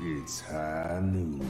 It's high noon.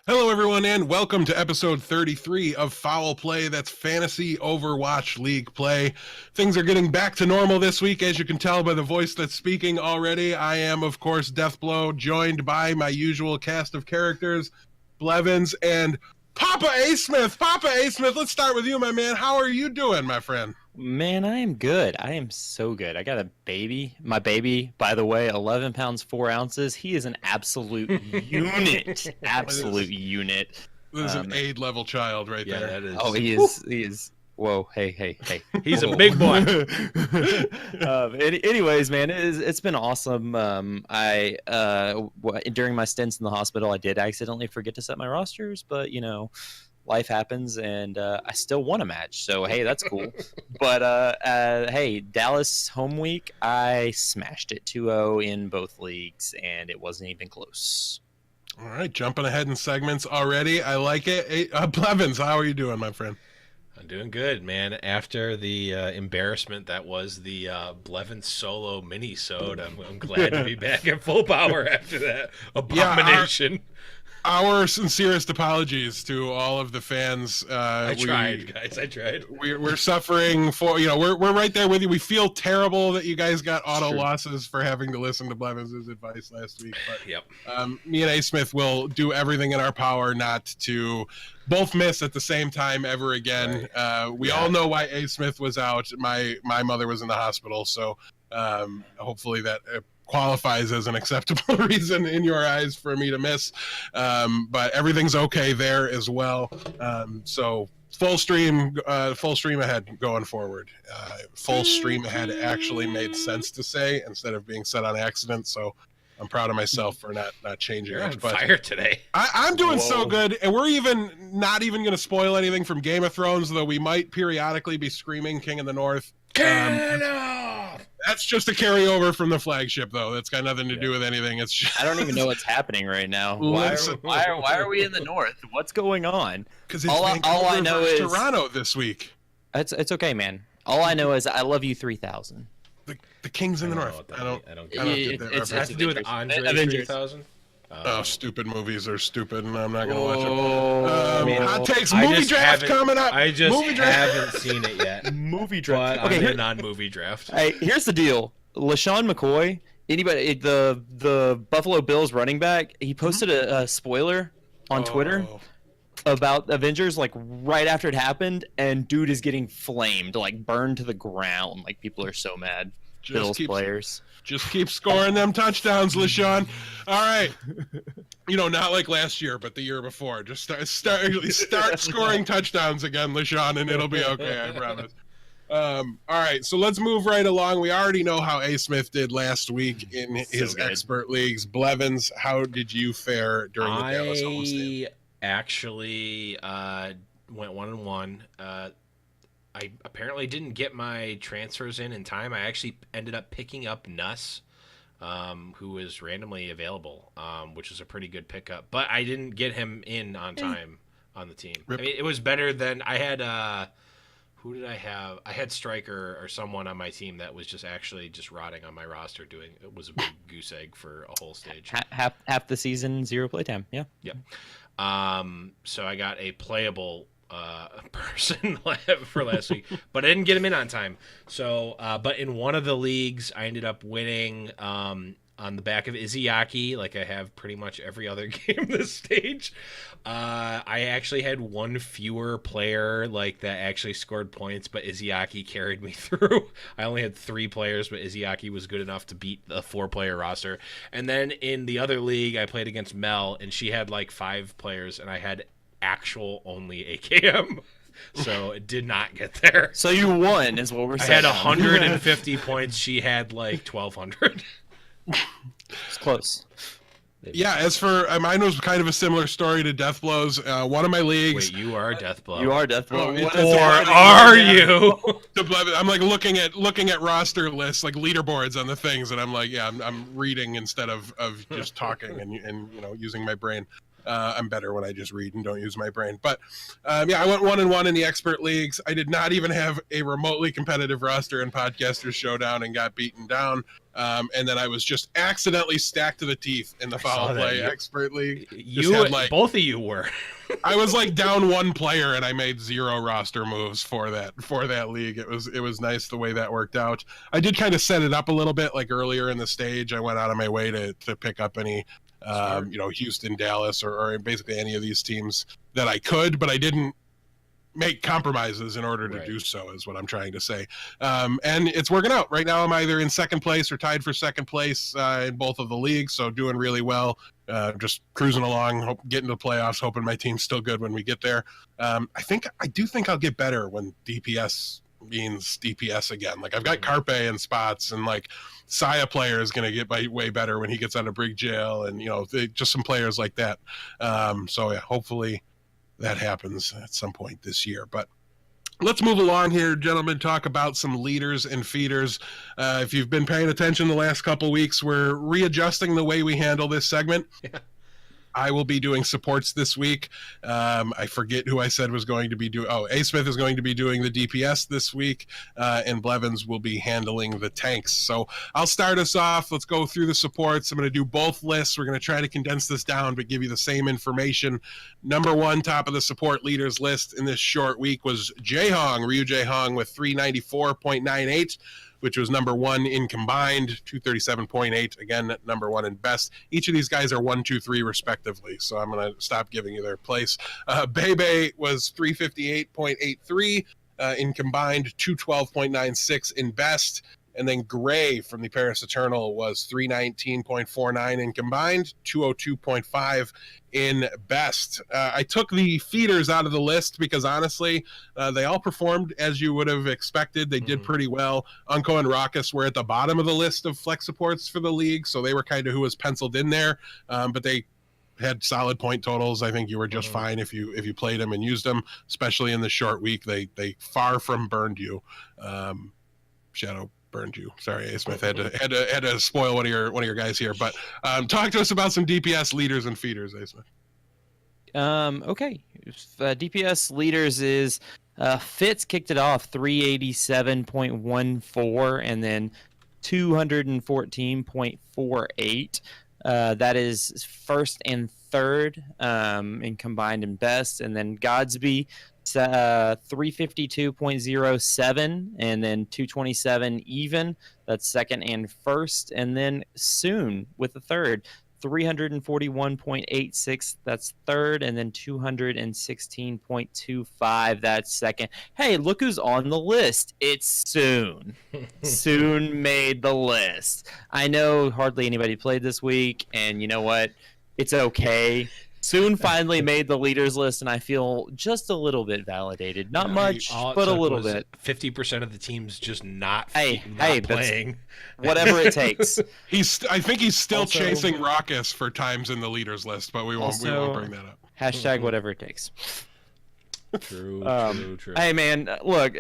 Hello, everyone, and welcome to episode 33 of Foul Play. That's Fantasy Overwatch League play. Things are getting back to normal this week, as you can tell by the voice that's speaking already. I am, of course, Deathblow, joined by my usual cast of characters, Blevins and Papa A. Smith. Papa A. Smith, let's start with you, my man. How are you doing, my friend? Man, I am good. I am so good. I got a baby. My baby, by the way, 11 pounds, 4 ounces. He is an absolute unit. Absolute unit. This is an aid-level child right there. That is. Oh, he is. Whoa, hey. He's a big boy. Anyways, man, it's been awesome. During my stints in the hospital, I did accidentally forget to set my rosters, but, you know, life happens, and I still won a match, so hey, that's cool. But hey, Dallas home week, I smashed it 2-0 in both leagues, and it wasn't even close. All right, jumping ahead in segments already. I like it. Hey, Blevins, how are you doing, my friend? I'm doing good, man. After the embarrassment that was the Blevin solo mini-sode, I'm glad to be back at full power after that abomination. Our sincerest apologies to all of the fans. I tried. We're suffering for, we're right there with you. We feel terrible that you guys got auto losses for having to listen to Blevins' advice last week. But yep. Me and A. Smith will do everything in our power not to both miss at the same time ever again. Right. We all know why A. Smith was out. My mother was in the hospital, so hopefully that qualifies as an acceptable reason in your eyes for me to miss, but everything's okay there as well. So full stream ahead going forward. Full stream ahead actually made sense to say instead of being said on accident, so I'm proud of myself for not changing You're it. on fire today. I'm doing so good, and we're not even going to spoil anything from Game of Thrones, though we might periodically be screaming King of the North. That's just a carryover from the flagship, though. That's got nothing to do with anything. It's just... I don't even know what's happening right now. Why are we in the north? What's going on? Because all I know is Toronto this week. It's okay, man. All I know is I love you 3000. The Kings in the North. I don't get that. It has to do with Andre 3000. Oh, stupid movies are stupid, and I'm not gonna watch it. Hot takes, movie draft coming up. I just haven't seen it yet. Movie draft. But I'm in on movie draft. Hey, here's the deal. LaShawn McCoy, the Buffalo Bills running back, he posted a spoiler on Twitter about Avengers, like right after it happened, and dude is getting flamed, like burned to the ground. Like people are so mad. Bills players. Just keep scoring them touchdowns, LaShawn. All right. Not like last year, but the year before. Just start scoring touchdowns again, LaShawn, and it'll be okay, I promise. All right, so let's move right along. We already know how A. Smith did last week in his expert leagues. Blevins, how did you fare during the Dallas homestand? I actually went 1-1. I apparently didn't get my transfers in time. I actually ended up picking up Nuss, who was randomly available, which was a pretty good pickup. But I didn't get him in on time on the team. I mean, it was better than I had. Who did I have? I had Stryker or someone on my team that was just rotting on my roster. It was a big goose egg for a whole stage. Half the season, 0 playtime. Yeah. Yep. So I got a playable person for last week, but I didn't get him in on time. So, but in one of the leagues, I ended up winning on the back of Izzyaki, like I have pretty much every other game this stage. I actually had one fewer player like that actually scored points, but Izzyaki carried me through. I only had 3 players, but Izzyaki was good enough to beat the 4-player roster. And then in the other league, I played against Mel, and she had like 5 players, and I had actual only AKM. So it did not get there. So you won is what we're saying. I had 150 points. She had like 1,200. It's close. Yeah, as for mine was kind of a similar story to Deathblow's. One of my leagues. Wait, you are Deathblow. You are Deathblow. Or are you? I'm like looking at roster lists, like leaderboards on the things, and I'm like, yeah, I'm reading instead of just talking and using my brain. I'm better when I just read and don't use my brain. But yeah, I went 1-1 in the expert leagues. I did not even have a remotely competitive roster in Podcasters Showdown and got beaten down. And then I was just accidentally stacked to the teeth in the Foul Play Expert League. Both of you were. I was like down one player, and I made 0 roster moves for that league. It was nice the way that worked out. I did kind of set it up a little bit, like earlier in the stage. I went out of my way to pick up any. Houston, Dallas, or basically any of these teams that I could, but I didn't make compromises in order to do so, is what I'm trying to say. And it's working out. Right now I'm either in second place or tied for second place in both of the leagues, so doing really well. Just cruising along, getting to the playoffs, hoping my team's still good when we get there. I do think I'll get better when DPS means DPS again. Like I've got Carpe in spots, and like Saya player is going to get way better when he gets out of Brig Jail, and just some players like that. So yeah, hopefully that happens at some point this year. But let's move along here, gentlemen, talk about some leaders and feeders. If you've been paying attention the last couple weeks, we're readjusting the way we handle this segment. Yeah. I will be doing supports this week. I forget who I said was going to be doing. Oh, A. Smith is going to be doing the DPS this week, and Blevins will be handling the tanks. So I'll start us off. Let's go through the supports. I'm going to do both lists. We're going to try to condense this down, but give you the same information. Number one, top of the support leaders list in this short week was Ryu Jae-hong with 394.98. which was number one in combined, 237.8, again, number one in best. Each of these guys are 1, 2, 3 respectively, so I'm going to stop giving you their place. Bebe was 358.83 in combined, 212.96 in best. And then Gray from the Paris Eternal was 319.49 in combined, 202.5 in best. I took the feeders out of the list because honestly, they all performed as you would have expected. They did pretty well. Unko and Raucus were at the bottom of the list of flex supports for the league, so they were kind of who was penciled in there. But they had solid point totals. I think you were just fine if you played them and used them, especially in the short week. They far from burned you. Shadow burned you. Sorry, A. Smith had to spoil one of your guys here. But talk to us about some DPS leaders and feeders, A. Smith. Okay. DPS leaders is Fitz kicked it off 387.14 and then 214.48. That is first and third in combined and best, and then Godsby 352.07 and then 227 even. That's second and first, and then Soon with the third 341.86. That's third, and then 216.25. That's second. Hey, look who's on the list. It's Soon. Soon made the list. I know hardly anybody played this week, and you know what? It's okay. Soon finally made the leaders list, and I feel just a little bit validated. Not much, but a little bit. 50% of the team's just not playing. Whatever it takes. I think he's still chasing Raucus for times in the leaders list, but we won't bring that up. Hashtag whatever it takes. True. Hey man, look,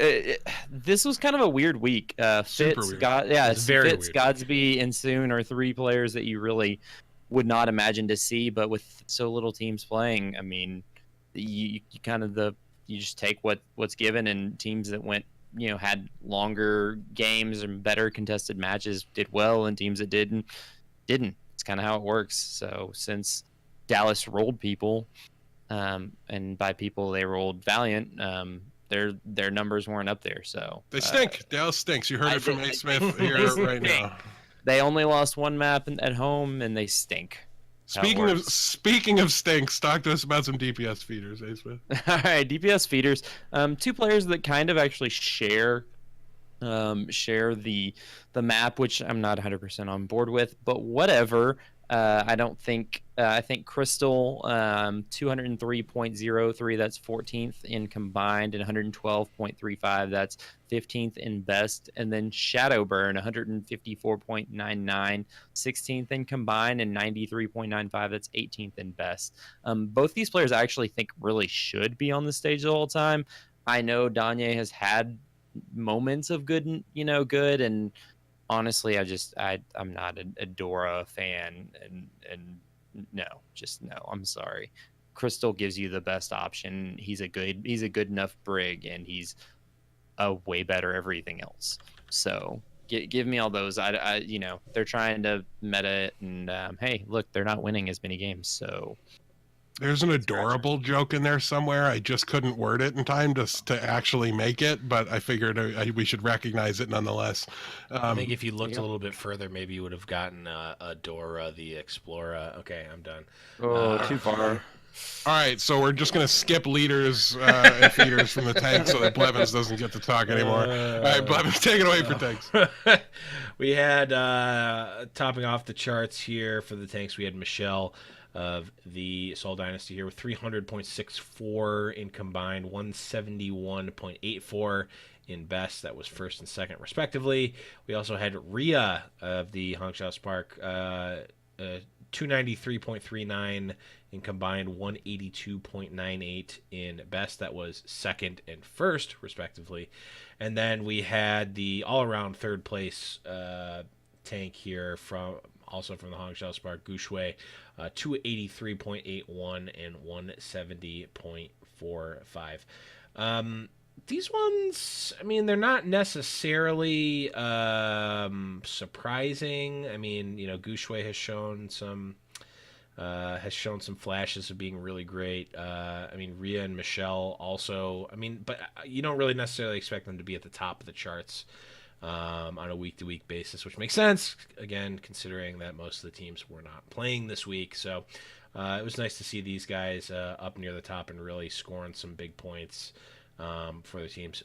this was kind of a weird week. Fitz, weird. Fitz, Godsby, and Soon are three players that you really would not imagine to see, but with so little teams playing, I mean, you just take what's given, and teams that went, had longer games and better contested matches did well, and teams that didn't. It's kind of how it works. So since Dallas rolled people, and by people they rolled Valiant, their numbers weren't up there. So they stink. Dallas stinks. You heard it from A. Smith here right now. They only lost one map at home, and they stink. Speaking of stinks, talk to us about some DPS feeders, A. Smith. All right, DPS feeders. Two players that kind of actually share the map, which I'm not 100% on board with, but whatever. I think Crystal 203.03, that's 14th in combined, and 112.35, that's 15th in best, and then Shadowburn 154.99, 16th in combined, and 93.95, that's 18th in best. Both these players I actually think really should be on the stage the whole time. I know Danye has had moments of good, good. And honestly, I'm not a Dora fan, and no, just no. I'm sorry. Crystal gives you the best option. He's a good enough brig, and he's a way better everything else. So give me all those. They're trying to meta it, and hey, look, they're not winning as many games. So There's an adorable joke in there somewhere. I just couldn't word it in time to actually make it, but I figured we should recognize it nonetheless. I think if you looked a little bit further, maybe you would have gotten a Dora the Explorer. Okay, I'm done. Oh, too far. All right, so we're just going to skip leaders and feeders from the tank so that Blevins doesn't get to talk anymore. All right, Blevins, take it away for tanks. We had, topping off the charts here for the tanks, we had Michelle of the Soul Dynasty here with 300.64 in combined, 171.84 in best. That was first and second, respectively. We also had Rhea of the Hangzhou Spark, 293.39 in combined, 182.98 in best. That was second and first, respectively. And then we had the all-around third place tank here also from the Hangzhou Spark, Gushui, 283.81 and 170.45. These ones, I mean, they're not necessarily surprising. I mean, Gushui has shown some flashes of being really great. I mean, Rhea and Michelle also. I mean, but you don't really necessarily expect them to be at the top of the charts on a week-to-week basis, which makes sense, again, considering that most of the teams were not playing this week. So it was nice to see these guys up near the top and really scoring some big points for the teams.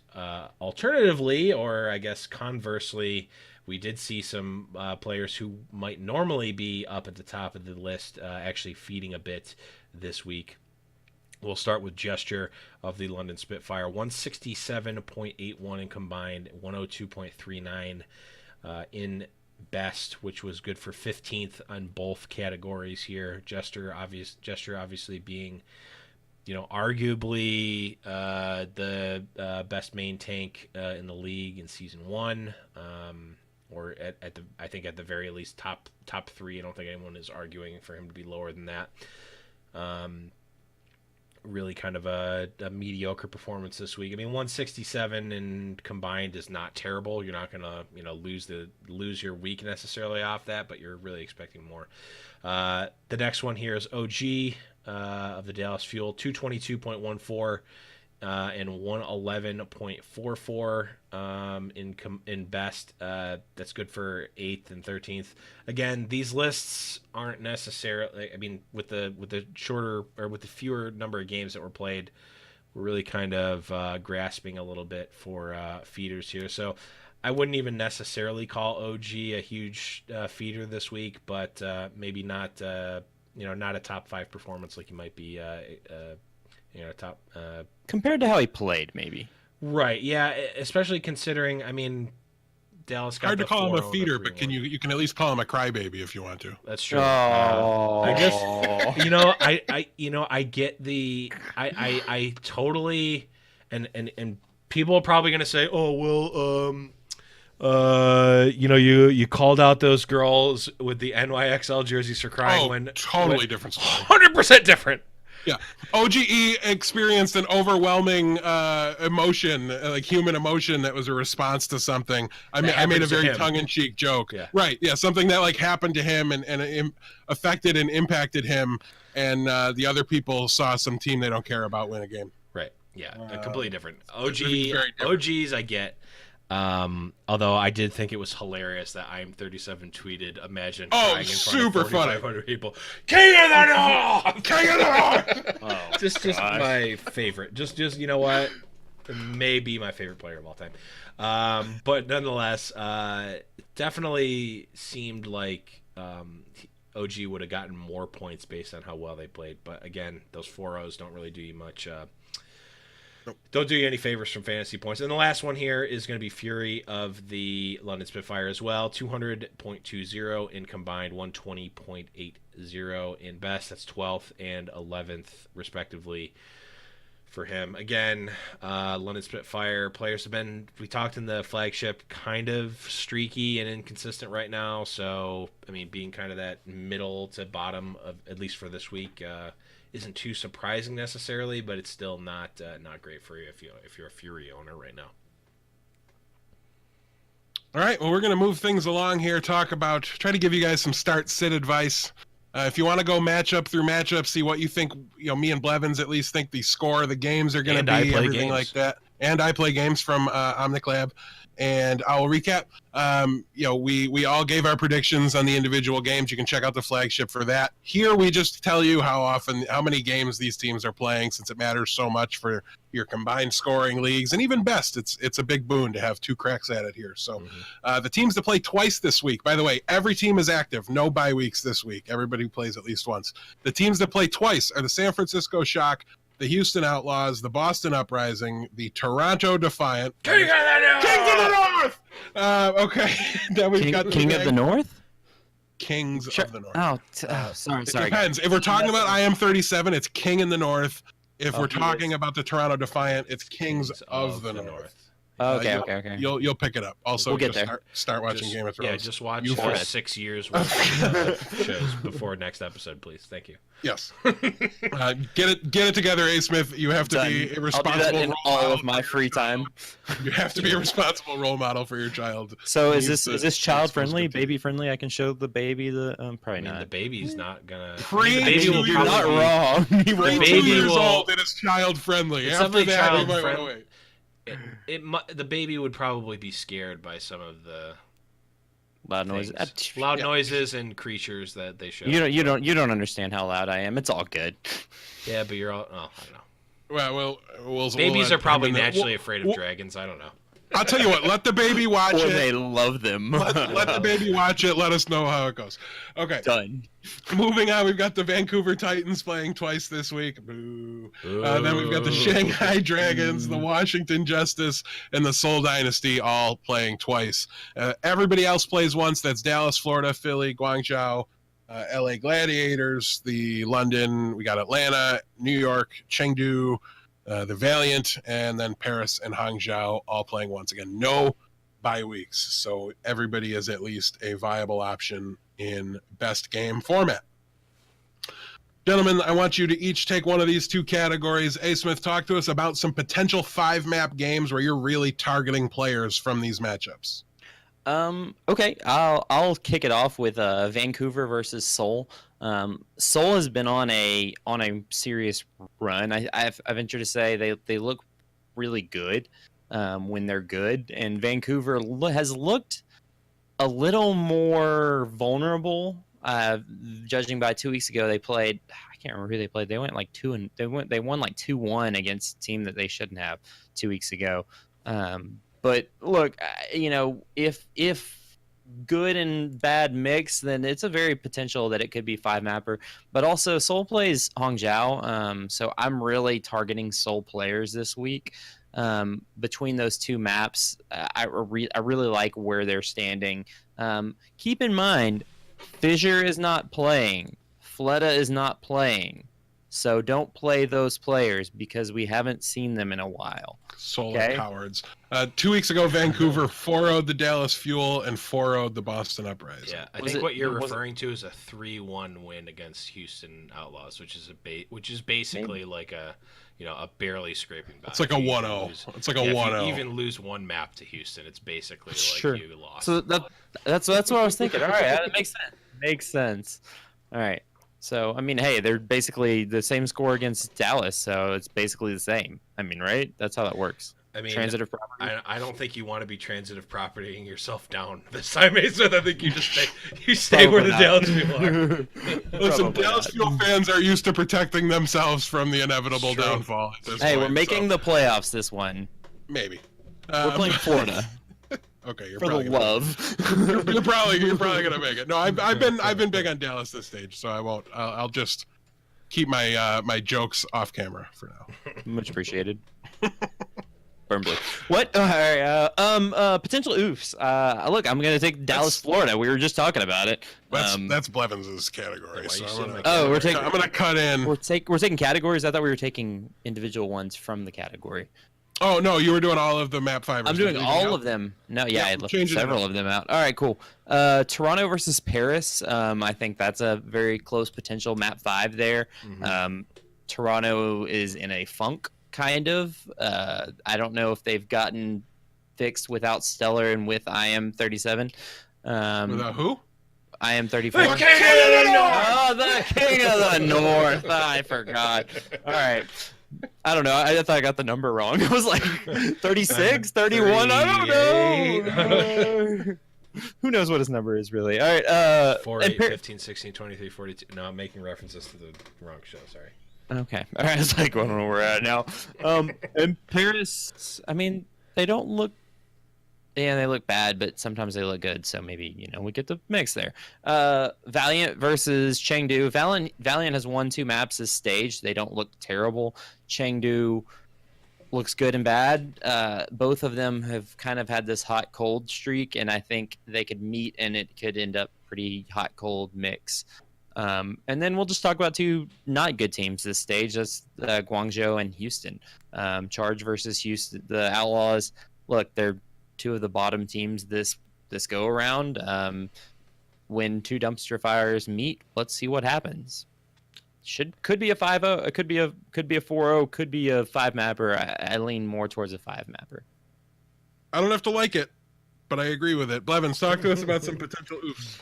Alternatively, or I guess conversely, we did see some players who might normally be up at the top of the list actually feeding a bit this week. We'll start with Gesture of the London Spitfire, 167.81 in combined, 102.39 in best, which was good for 15th on both categories here. Gesture obviously being, arguably the best main tank in the league in season 1, or I think at the very least top 3. I don't think anyone is arguing for him to be lower than that. Really kind of a mediocre performance this week. I mean, 167 and combined is not terrible. You're not gonna lose your week necessarily off that, but you're really expecting more. The next one here is OG of the Dallas Fuel, 222.14 and 111.44 in best. That's good for 8th and 13th. Again, these lists aren't necessarily. I mean, with the shorter or with the fewer number of games that were played, we're really kind of grasping a little bit for feeders here. So I wouldn't even necessarily call OG a huge feeder this week, but maybe not not a top 5 performance like you might be. Top compared to how he played, maybe. Right, yeah, especially considering, I mean, Dallas got hard to call him a feeder, but 3-1. you can at least call him a crybaby if you want to. That's true. I just I get the I totally and people are probably gonna say, oh well, you called out those girls with the NYXL jerseys for crying totally different story. 100% different. Yeah, OGE experienced an overwhelming emotion, like human emotion, that was a response to something. I made a very tongue-in-cheek joke. Yeah. Right, yeah, something that like happened to him and affected and impacted him, and the other people saw some team they don't care about win a game. Right, yeah, completely different. Very different. OGs I get. Although I did think it was hilarious that I'm37 tweeted, imagine crying in front of 4,500 people. King of the North! King of the North! Just my favorite. Just you know what? Maybe my favorite player of all time. But nonetheless, definitely seemed like OG would have gotten more points based on how well they played. But again, those 4-0s don't really do you much. Don't do you any favors from fantasy points. And the last one here is going to be Fury of the London Spitfire as well. 200.20 in combined, 120.80 in best. That's 12th and 11th, respectively. for him. Again, London Spitfire players have been, we talked in the flagship, kind of streaky and inconsistent right now. So, I mean, being kind of that middle to bottom of, at least for this week, isn't too surprising necessarily, but it's still not great for you if you're a Fury owner right now. All right, well, we're going to move things along here, try to give you guys some start-sit advice. If you want to go matchup through matchup, see what you think, me and Blevins at least think the score of the games are going to be, everything like that. And I play games from Omnic Lab. And I will recap. We all gave our predictions on the individual games. You can check out the flagship for that. Here we just tell you how many games these teams are playing, since it matters so much for your combined scoring leagues, and even best. It's a big boon to have 2 cracks at it here. So the teams that play twice this week, by the way, every team is active. No bye weeks this week. Everybody plays at least once. The teams that play twice are the San Francisco Shock, the Houston Outlaws, the Boston Uprising, the Toronto Defiant. King of the North! Okay. Then we've got King of the North? Kings of the North. Sorry. It depends. If we're talking about IM37, it's King in the North. If we're talking about the Toronto Defiant, it's Kings of the North. Okay. You'll pick it up. Also, we'll get there. Start watching Game of Thrones. Yeah, just watch 6 years worth of shows before next episode, please. Thank you. Yes. Get it together, A. Smith. You have to be a responsible I'll do that in role all model. of my free time. You have to be a responsible role model for your child. So is this child friendly, baby friendly? I can show the baby probably not. The baby's not gonna. You're not wrong. The baby 2 years old, it is child friendly. After that, you might want to wait. The baby would probably be scared by some of the loud noises, noises and creatures that they show. You don't understand how loud I am. It's all good. Yeah, but you're all. Oh, I don't know. Well, babies are probably naturally afraid of dragons. I don't know. I'll tell you what. Let the baby watch it. They love them. Let the baby watch it. Let us know how it goes. Okay. Done. Moving on, we've got the Vancouver Titans playing twice this week. Boo. Then we've got the Shanghai Dragons, the Washington Justice, and the Seoul Dynasty all playing twice. Everybody else plays once. That's Dallas, Florida, Philly, Guangzhou, LA Gladiators, the London. We got Atlanta, New York, Chengdu, the Valiant, and then Paris and Hangzhou all playing once again. No bye weeks, so everybody is at least a viable option in best game format. Gentlemen, I want you to each take one of these 2 categories. A. Smith, talk to us about some potential 5-map games where you're really targeting players from these matchups. Okay, I'll kick it off with Vancouver versus Seoul. Seoul has been on a serious run. I venture to say they look really good when they're good, and Vancouver has looked a little more vulnerable. Judging by 2 weeks ago, they played. I can't remember who they played. They went like They won like 2-1 against a team that they shouldn't have 2 weeks ago. But look, if good and bad mix, then it's a very potential that it could be 5-mapper. But also, Seoul plays Hangzhou, so I'm really targeting Seoul players this week. Between those 2 maps, I really like where they're standing. Keep in mind, Fissure is not playing. Fleta is not playing. So don't play those players because we haven't seen them in a while. Solar cowards. 2 weeks ago, Vancouver 4-0'd the Dallas Fuel and 4-0'd the Boston Uprising. Yeah, I think what you're referring to is a 3-1 win against Houston Outlaws, which is basically like a barely scraping by. It's like a 1-0. It's like a 1-0. If you even lose 1 map to Houston, it's basically like you lost. So that's what I was thinking. All right, that makes sense. Makes sense. All right. So, I mean, hey, they're basically the same score against Dallas, so it's basically the same. I mean, right? That's how that works. I mean, transitive property. I don't think you want to be transitive propertying yourself down this time, Mason. I think you just stay where the Dallas people are. Listen, Dallas Fuel fans are used to protecting themselves from the inevitable downfall. Hey, we're making the playoffs this one. Maybe. We're playing Florida. Okay, you're for probably the love. You're probably gonna make it. No, I've been big on Dallas this stage, so I won't. I'll just keep my my jokes off camera for now. Much appreciated. Burn blue. What? All right. Potential oofs. Look, I'm gonna take Dallas, Florida. We were just talking about it. That's Blevins' category. So we're taking. I'm gonna cut in. We're taking categories. I thought we were taking individual ones from the category. Oh no, you were doing all of the map 5. I'm doing all of them. No, yeah, I left several of them out. All right, cool. Toronto versus Paris. I think that's a very close potential map 5 there. Mm-hmm. Toronto is in a funk, kind of. I don't know if they've gotten fixed without Stellar and with IM37. Without who? IM34. The King of the North! Oh, the King of the North. I forgot. All right. I don't know. I thought I got the number wrong. It was like 36, 31. I don't know. Who knows what his number is, really? All right. 4, 8, 15, 16, 23, 42. No, I'm making references to the wrong show. Sorry. Okay. All right. It's like, I don't know where we're at now. And Paris, I mean, they don't look. Yeah, they look bad, but sometimes they look good. So maybe, we get the mix there. Valiant versus Chengdu. Valiant has won 2 maps this stage. They don't look terrible. Chengdu looks good and bad. Both of them have kind of had this hot-cold streak, and I think they could meet, and it could end up pretty hot-cold mix. And then we'll just talk about 2 not good teams this stage. That's Guangzhou and Houston. Charge versus Houston. The Outlaws, look, they're 2 of the bottom teams this go around. When 2 dumpster fires meet, let's see what happens. Could be a 5-0, it could be a 4-0, could be a 5 mapper. I lean more towards a 5 mapper. I don't have to like it, but I agree with it. Blevins, talk to us about some potential oofs.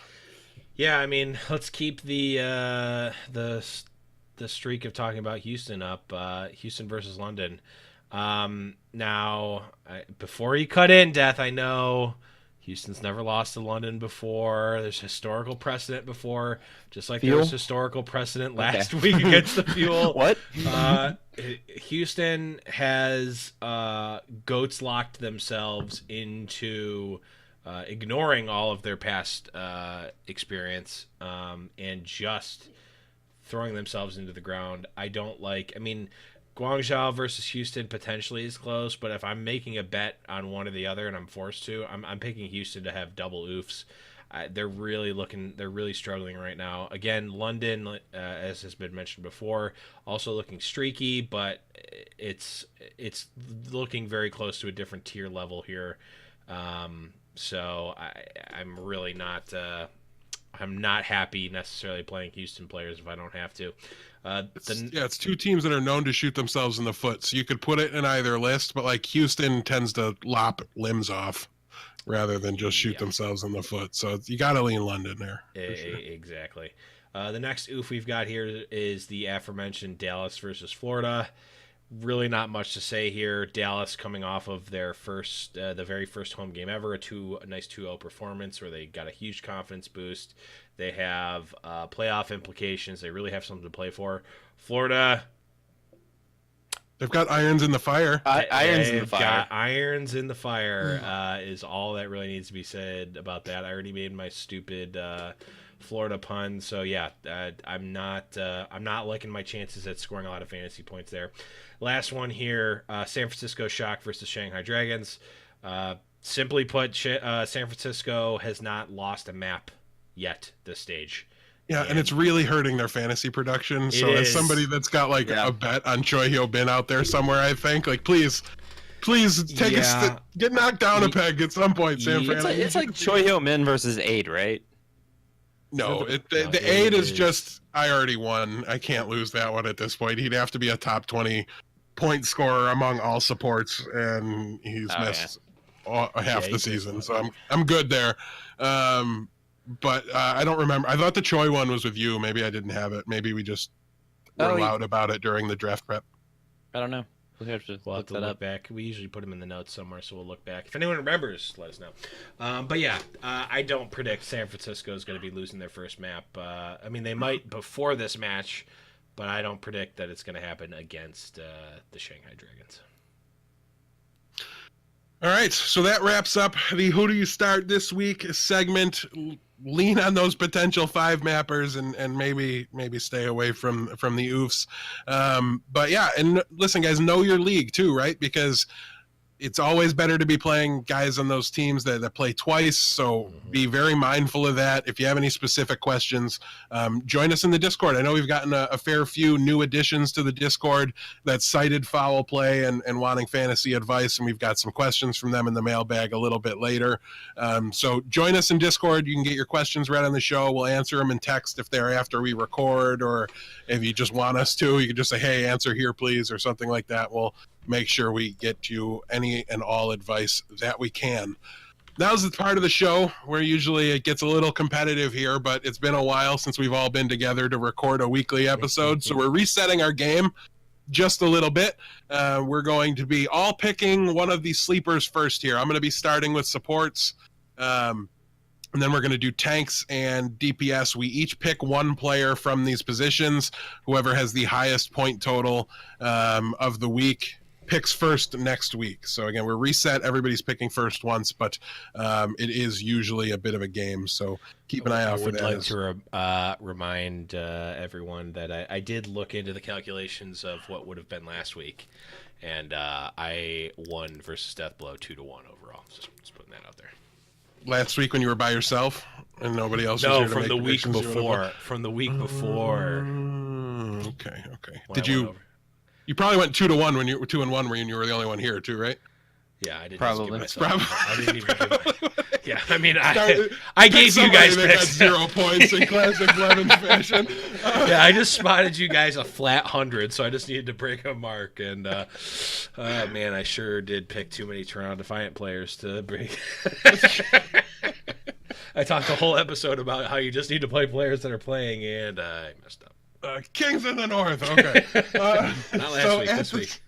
Yeah, I mean, let's keep the streak of talking about Houston up. Houston versus London. Now, before you cut in, Death, I know Houston's never lost to London before. There's historical precedent before, just like there was historical precedent last week against the FOWL. What? Houston has goats locked themselves into ignoring all of their past experience and just throwing themselves into the ground. I mean, Guangzhou versus Houston potentially is close, but if I'm making a bet on one or the other and I'm forced to, I'm picking Houston to have double oofs. They're really struggling right now. Again, London, as has been mentioned before, also looking streaky, but it's looking very close to a different tier level here. So I'm really not. I'm not happy necessarily playing Houston players if I don't have to. It's 2 teams that are known to shoot themselves in the foot, so you could put it in either list, but like Houston tends to lop limbs off rather than just shoot themselves in the foot. So you got to lean London there. Sure. Exactly. The next oof we've got here is the aforementioned Dallas versus Florida. Really not much to say here. Dallas coming off of their the very first home game ever, a nice 2-0 performance where they got a huge confidence boost. They have playoff implications. They really have something to play for. Florida, they've got irons in the fire. Irons in the fire is all that really needs to be said about that. I already made my stupid Florida pun, so yeah, I'm not liking my chances at scoring a lot of fantasy points there. Last one here, San Francisco Shock versus Shanghai Dragons. Simply put, San Francisco has not lost a map yet this stage. Yeah, and it's really hurting their fantasy production. So as somebody that's got like a bet on Choi Hyo Bin out there somewhere, I think, like, please take get knocked down a peg at some point, San Fran. It's like Choi Hyo Min versus Aid, right? No, the Aid is just, I already won. I can't lose that one at this point. He'd have to be a top 20 point scorer among all supports, and he's missed half the season. So I'm good there. But I don't remember. I thought the Choi one was with you. Maybe I didn't have it. Maybe we just were loud about it during the draft prep. I don't know. We'll have to look back. We usually put them in the notes somewhere, so we'll look back. If anyone remembers, let us know. But yeah, I don't predict San Francisco is going to be losing their first map. I mean, they might before this match, but I don't predict that it's going to happen against the Shanghai Dragons. All right, so that wraps up the Who Do You Start This Week segment. Lean on those potential 5 mappers and maybe stay away from the oofs. But yeah, and listen, guys, know your league too, right? Because it's always better to be playing guys on those teams that play twice. So be very mindful of that. If you have any specific questions, join us in the Discord. I know we've gotten a fair few new additions to the Discord that cited foul play and wanting fantasy advice. And we've got some questions from them in the mailbag a little bit later. So join us in Discord. You can get your questions read on the show. We'll answer them in text if they're after we record, or if you just want us to, you can just say, hey, answer here, please, or something like that. We'll make sure we get you any and all advice that we can. Now's the part of the show where usually it gets a little competitive here, but it's been a while since we've all been together to record a weekly episode, so we're resetting our game just a little bit. We're going to be all picking one of these sleepers first here. I'm going to be starting with supports, and then we're going to do tanks and DPS. We each pick one player from these positions. Whoever has the highest point total of the week picks first next week. So again, we're reset. Everybody's picking first once, but it is usually a bit of a game. So keep an eye out for that. I would like to remind everyone that I did look into the calculations of what would have been last week, and I won versus Deathblow 2-1 overall. Just putting that out there. Last week when you were by yourself and nobody else was here to from make the week predictions, before. From the week before. Okay. Did you? You probably went 2-1 when you were 2-1 when you were the only one here too, right? Yeah, I didn't Probably. I didn't even give yeah, I mean, I gave you guys that got 0 points in classic Blevins fashion. Yeah, I just spotted you guys a flat 100, so I just needed to break a mark. And man, I sure did pick too many Toronto Defiant players to break. I talked the whole episode about how you just need to play players that are playing, and I messed up. Kings in the North. Okay. Not last week. This week.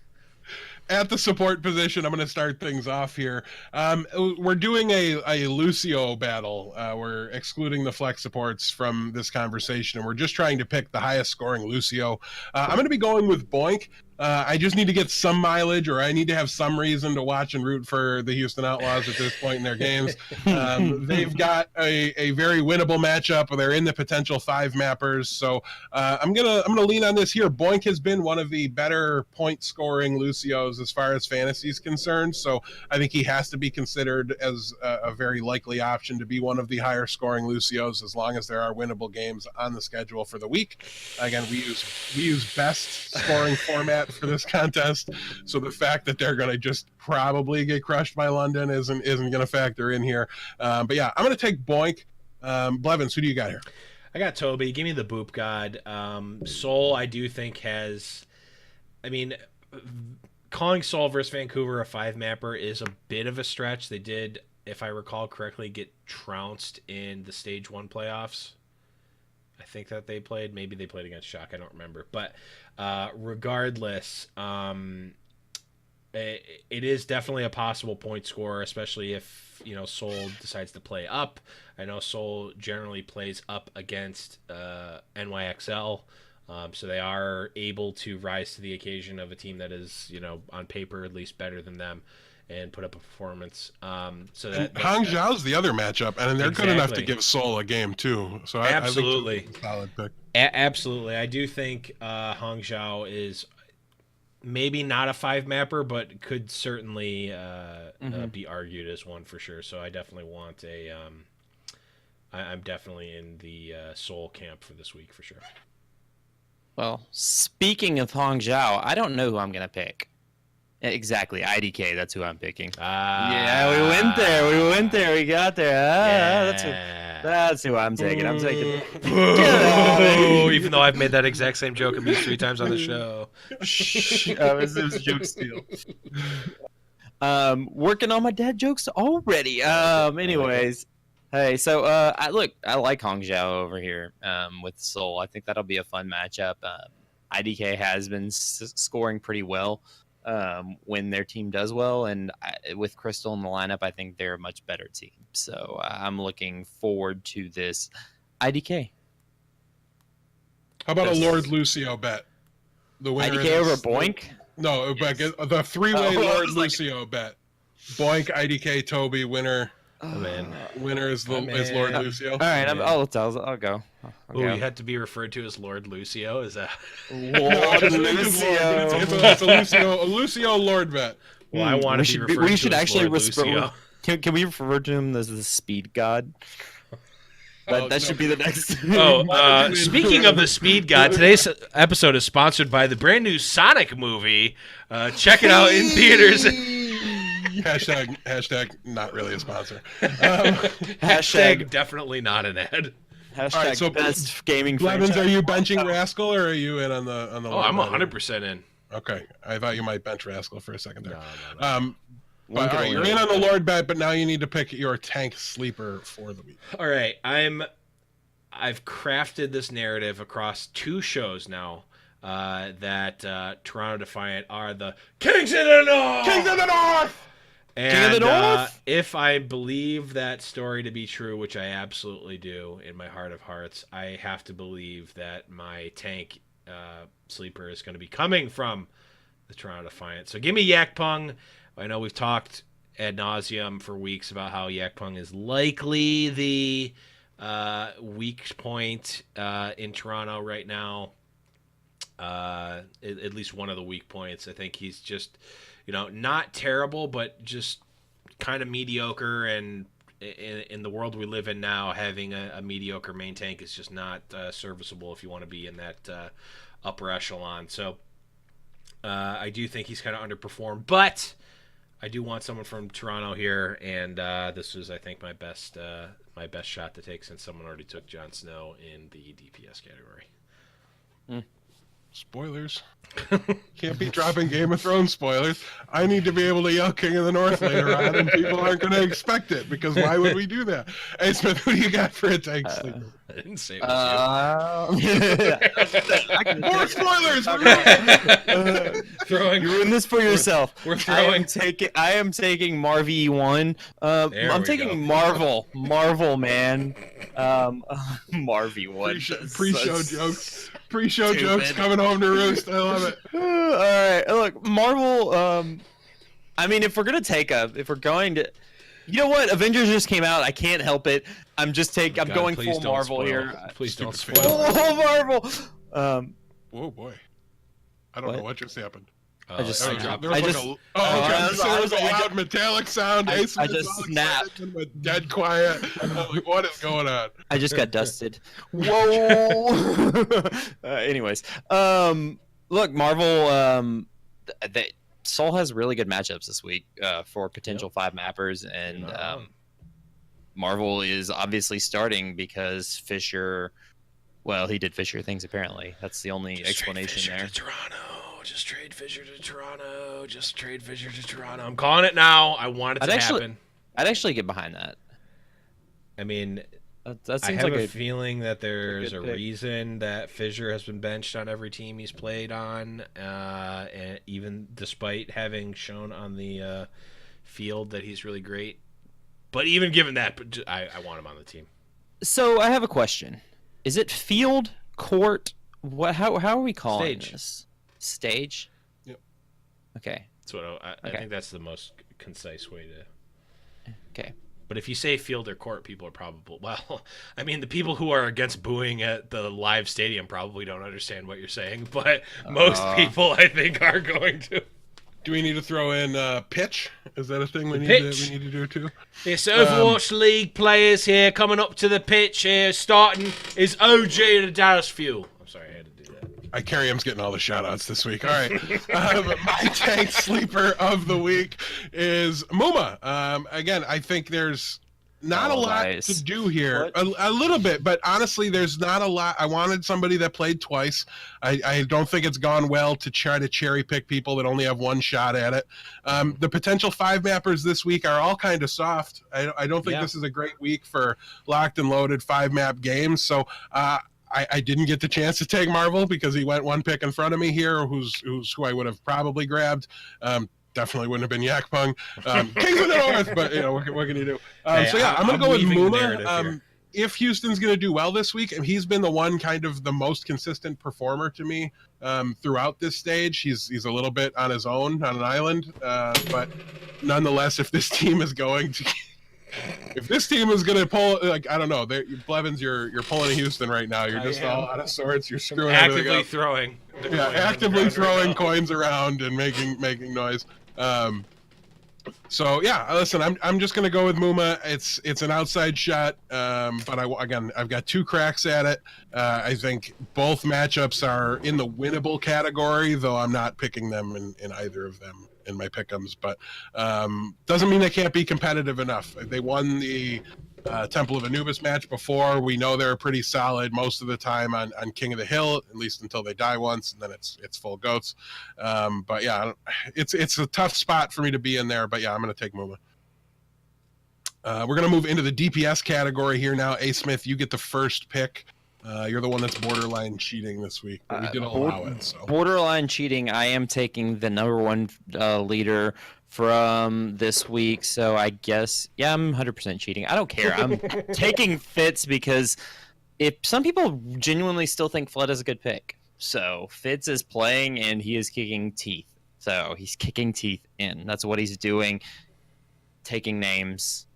At the support position, I'm going to start things off here. We're doing a Lucio battle. We're excluding the flex supports from this conversation, and we're just trying to pick the highest scoring Lucio. I'm going to be going with Boink. I just need to get some mileage, or I need to have some reason to watch and root for the Houston Outlaws at this point in their games. They've got a very winnable matchup. They're in the potential 5 mappers, so I'm gonna lean on this here. Boink has been one of the better point scoring Lucios as far as fantasy is concerned, so I think he has to be considered as a very likely option to be one of the higher scoring Lucios, as long as there are winnable games on the schedule for the week. Again, we use best scoring format for this contest, so the fact that they're going to just probably get crushed by London isn't going to factor in here. But yeah, I'm going to take Boink. Blevins, who do you got here? I got Toby. Give me the Boop God. Soul, I do think has, I mean, calling Soul versus Vancouver a 5 mapper is a bit of a stretch. They did, if I recall correctly, get trounced in the Stage 1 playoffs. I think that they played. Maybe they played against Shock. I don't remember. But regardless, it is definitely a possible point scorer, especially if Soul decides to play up. I know Soul generally plays up against NYXL, so they are able to rise to the occasion of a team that is, on paper at least better than them, and put up a performance. So that Hangzhou's the other matchup, and they're good enough to give Seoul a game too. So absolutely, I think it's a solid pick. Absolutely, I do think Hangzhou is maybe not a 5 mapper, but could certainly be argued as one for sure. So I definitely want a. I'm definitely in the Seoul camp for this week for sure. Well, speaking of Hangzhou, I don't know who I'm gonna pick. Exactly, IDK. That's who I'm picking. Yeah, we went there. We got there. Yeah. That's who I'm taking. I'm taking. Even though I've made that exact same joke at least 3 times on the show. It was joke steal. Working on my dad jokes already. Anyways, hey, so I like Hangzhou over here with Seoul. I think that'll be a fun matchup. IDK has been scoring pretty well when their team does well, and with Crystal in the lineup, I think they're a much better team. So I'm looking forward to this. IDK. How about a Lord Lucio bet? The winner IDK over Boink? No, yes. The 3-way Lord Lucio bet. Boink, IDK, Toby, winner. Oh, man. Winner is Lord Lucio. All right, I'll go. You had to be referred to as Lord Lucio? Is that Lord Lucio? It's a Lucio Lord bet. Well, I want to be referred we should to as actually Lord Lucio. Can we refer to him as the speed god? That should be the next. Speaking of the speed god, today's episode is sponsored by the brand new Sonic movie. Check it out in theaters. Hashtag not really a sponsor. Hashtag definitely not an ad. Hashtag All right, so best gaming Blevins, franchise. are you benching Rascal or are you in on the Oh, I'm 100% in. Okay, I thought you might bench Rascal for a second there. No. All right, you're in on the Lord bet, but now you need to pick your tank sleeper for the week. All right, I've crafted this narrative across 2 shows now that Toronto Defiant are the Kings of the North. Kings of the North. And King of the North? If I believe that story to be true, which I absolutely do in my heart of hearts, I have to believe that my tank sleeper is going to be coming from the Toronto Defiant. So give me Yakpung. I know we've talked ad nauseum for weeks about how Yakpung is likely the weak point in Toronto right now. At least one of the weak points. I think he's just, not terrible, but just kind of mediocre. And in the world we live in now, having a mediocre main tank is just not serviceable if you want to be in that upper echelon. So I do think he's kind of underperformed, but I do want someone from Toronto here, and this was, I think, my best shot to take since someone already took Jon Snow in the DPS category. Spoilers. Can't be dropping Game of Thrones spoilers. I need to be able to yell King of the North later on, and people aren't going to expect it, because why would we do that? Hey, Smith, who do you got for a tank sleeper? I didn't say it was you. More spoilers! Throwing. You ruined this for yourself. We're throwing. I am taking Marvy 1. I'm taking go. Marvel, man. Marvy 1. Pre-show jokes. Pre-show jokes coming home to roost. I love it. All right, look, Marvel. I mean, if we're going to, you know what? Avengers just came out. I can't help it. I'm going full Marvel here. Please don't Stupid spoil. Full Marvel. Whoa, boy. I don't know what just happened. I just There snapped. was there was a loud metallic sound. I Ace was just all snapped. excited and went dead quiet. I'm like, what is going on? I just got dusted. Whoa. Anyways, look, Marvel. Soul has really good matchups this week for potential 5 mappers, and Marvel is obviously starting because Fisher. Well, he did Fisher things apparently. That's the only explanation there. To Toronto. Just trade Fisher to Toronto. Just trade Fisher to Toronto. I'm calling it now. I want it to happen. I'd actually get behind that. I mean, that I seems have like a feeling that there's a pick. reason that Fisher has been benched on every team he's played on, and even despite having shown on the field that he's really great. But even given that, I want him on the team. So I have a question. Is it field, court? What? How are we calling Stage. this? Stage? Yep. Okay. That's what I think that's the most concise way to. Okay. But if you say field or court, people are probably I mean, the people who are against booing at the live stadium probably don't understand what you're saying, but most people, I think, are going to. Do we need to throw in pitch? Is that a thing we need to do too? This Overwatch League players here coming up to the pitch here, starting is OG of the Dallas Fuel. I'm sorry, I had to do that. Icarium's getting all the shout-outs this week. All right. My tank sleeper of the week is Muma. Again, I think there's not a lot to do here. A little bit, but honestly, there's not a lot. I wanted somebody that played twice. I don't think it's gone well to try to cherry pick people that only have one shot at it. The potential 5 mappers this week are all kind of soft. I don't think this is a great week for locked and loaded 5 map games. So I didn't get the chance to take Marvel because he went 1 pick in front of me here, who I would have probably grabbed. Definitely wouldn't have been Yakpung. Kings of the North, but what can you do? I'm going to go with Muma. If Houston's going to do well this week, and he's been the one kind of the most consistent performer to me throughout this stage. He's a little bit on his own on an island, but nonetheless, if this team is going to pull, like, I don't know, Blevins, you're pulling a Houston right now. You're just all out of sorts. You're screwing everything up. Actively throwing coins around and making noise. So yeah, listen, I'm just gonna go with Muma. It's an outside shot, but I've got 2 cracks at it. I think both matchups are in the winnable category, though I'm not picking them in either of them in my pick'ems. But doesn't mean they can't be competitive enough. They won the Temple of Anubis match before. We know they're pretty solid most of the time on King of the Hill, at least until they die once, and then it's full goats. But yeah, it's a tough spot for me to be in there. But yeah, I'm going to take Muma. We're going to move into the DPS category here now. A. Smith, you get the first pick. You're the one that's borderline cheating this week, but we did allow it. So. Borderline cheating. I am taking the #1 leader from this week, so I guess I'm 100% cheating. I don't care. I'm taking Fitz because if some people genuinely still think Flood is a good pick, so Fitz is playing and he is kicking teeth. So he's kicking teeth in. That's what he's doing. Taking names.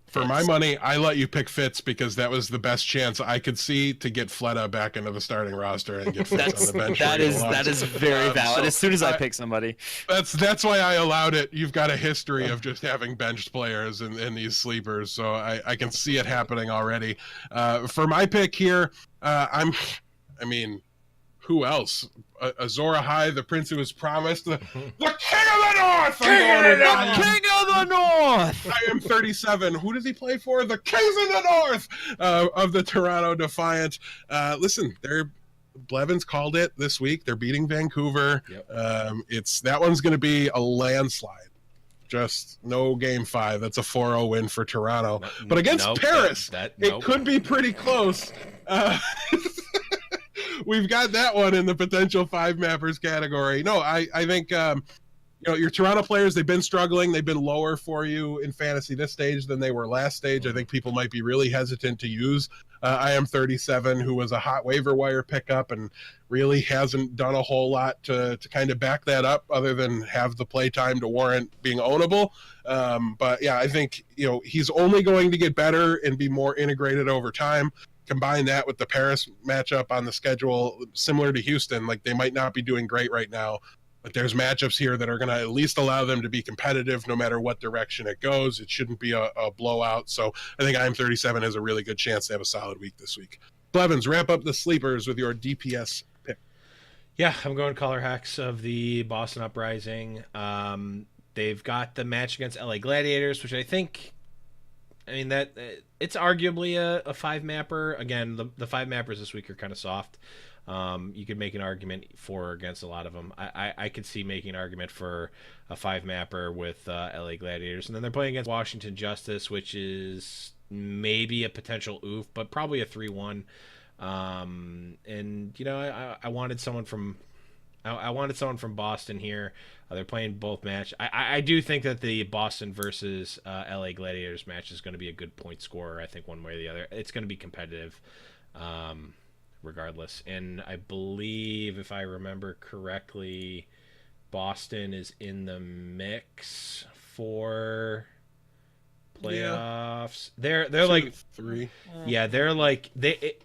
For my money, I let you pick Fitz because that was the best chance I could see to get Fleta back into the starting roster and get Fitz on the bench. That is very valid. So as soon as I pick somebody, that's why I allowed it. You've got a history of just having benched players in these sleepers, so I can see it happening already. For my pick here, who else? Azora High, the prince who was promised, the King of the North! the King of the North! I am 37. Who does he play for? The Kings of the North of the Toronto Defiant. Listen, Blevins called it this week. They're beating Vancouver. Yep. That one's going to be a landslide. Just no game 5. That's a 4-0 win for Toronto. But against Paris, it could be pretty close. We've got that one in the potential 5 mappers category. No, I think your Toronto players, they've been struggling. They've been lower for you in fantasy this stage than they were last stage. I think people might be really hesitant to use I am 37, who was a hot waiver wire pickup and really hasn't done a whole lot to kind of back that up other than have the play time to warrant being ownable. But yeah, I think he's only going to get better and be more integrated over time. Combine that with the Paris matchup on the schedule, similar to Houston, like they might not be doing great right now, but there's matchups here that are going to at least allow them to be competitive no matter what direction it goes. It shouldn't be a blowout. So I think IM37 has a really good chance to have a solid week this week. Blevins, wrap up the sleepers with your DPS pick. Yeah, I'm going Color Hacks of the Boston Uprising. They've got the match against LA Gladiators, which I think... that it's arguably a 5-mapper. Again, the 5-mappers this week are kind of soft. You could make an argument for or against a lot of them. I could see making an argument for a 5-mapper with LA Gladiators. And then they're playing against Washington Justice, which is maybe a potential oof, but probably a 3-1. I wanted someone from... I wanted someone from Boston here. They're playing both match. I do think that the Boston versus LA Gladiators match is going to be a good point scorer. I think one way or the other. It's going to be competitive regardless. And I believe, if I remember correctly, Boston is in the mix for playoffs. Yeah. They're like 3. Yeah,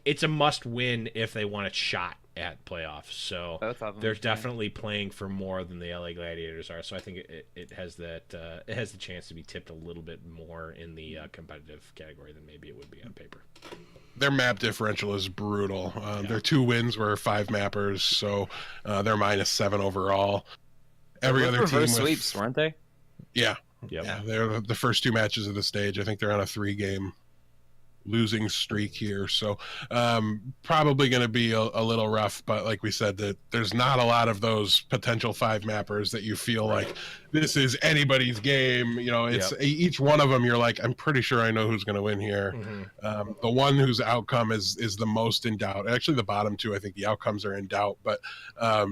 it's a must win if they want a shot at playoffs. So they're definitely playing for more than the LA Gladiators are. So I think it has that it has the chance to be tipped a little bit more in the competitive category than maybe it would be on paper. Their map differential is brutal. Their 2 wins were 5 mappers, so they're -7 overall. Every other team with sweeps, weren't they? Yeah. Yep. Yeah, they're the first 2 matches of the stage. I think they're on a 3-game losing streak here, so probably going to be a little rough, but like we said, that there's not a lot of those potential 5 mappers that you feel like this is anybody's game. It's each one of them you're like, I'm pretty sure I know who's going to win here. The one whose outcome is the most in doubt, actually the bottom 2, I think the outcomes are in doubt, but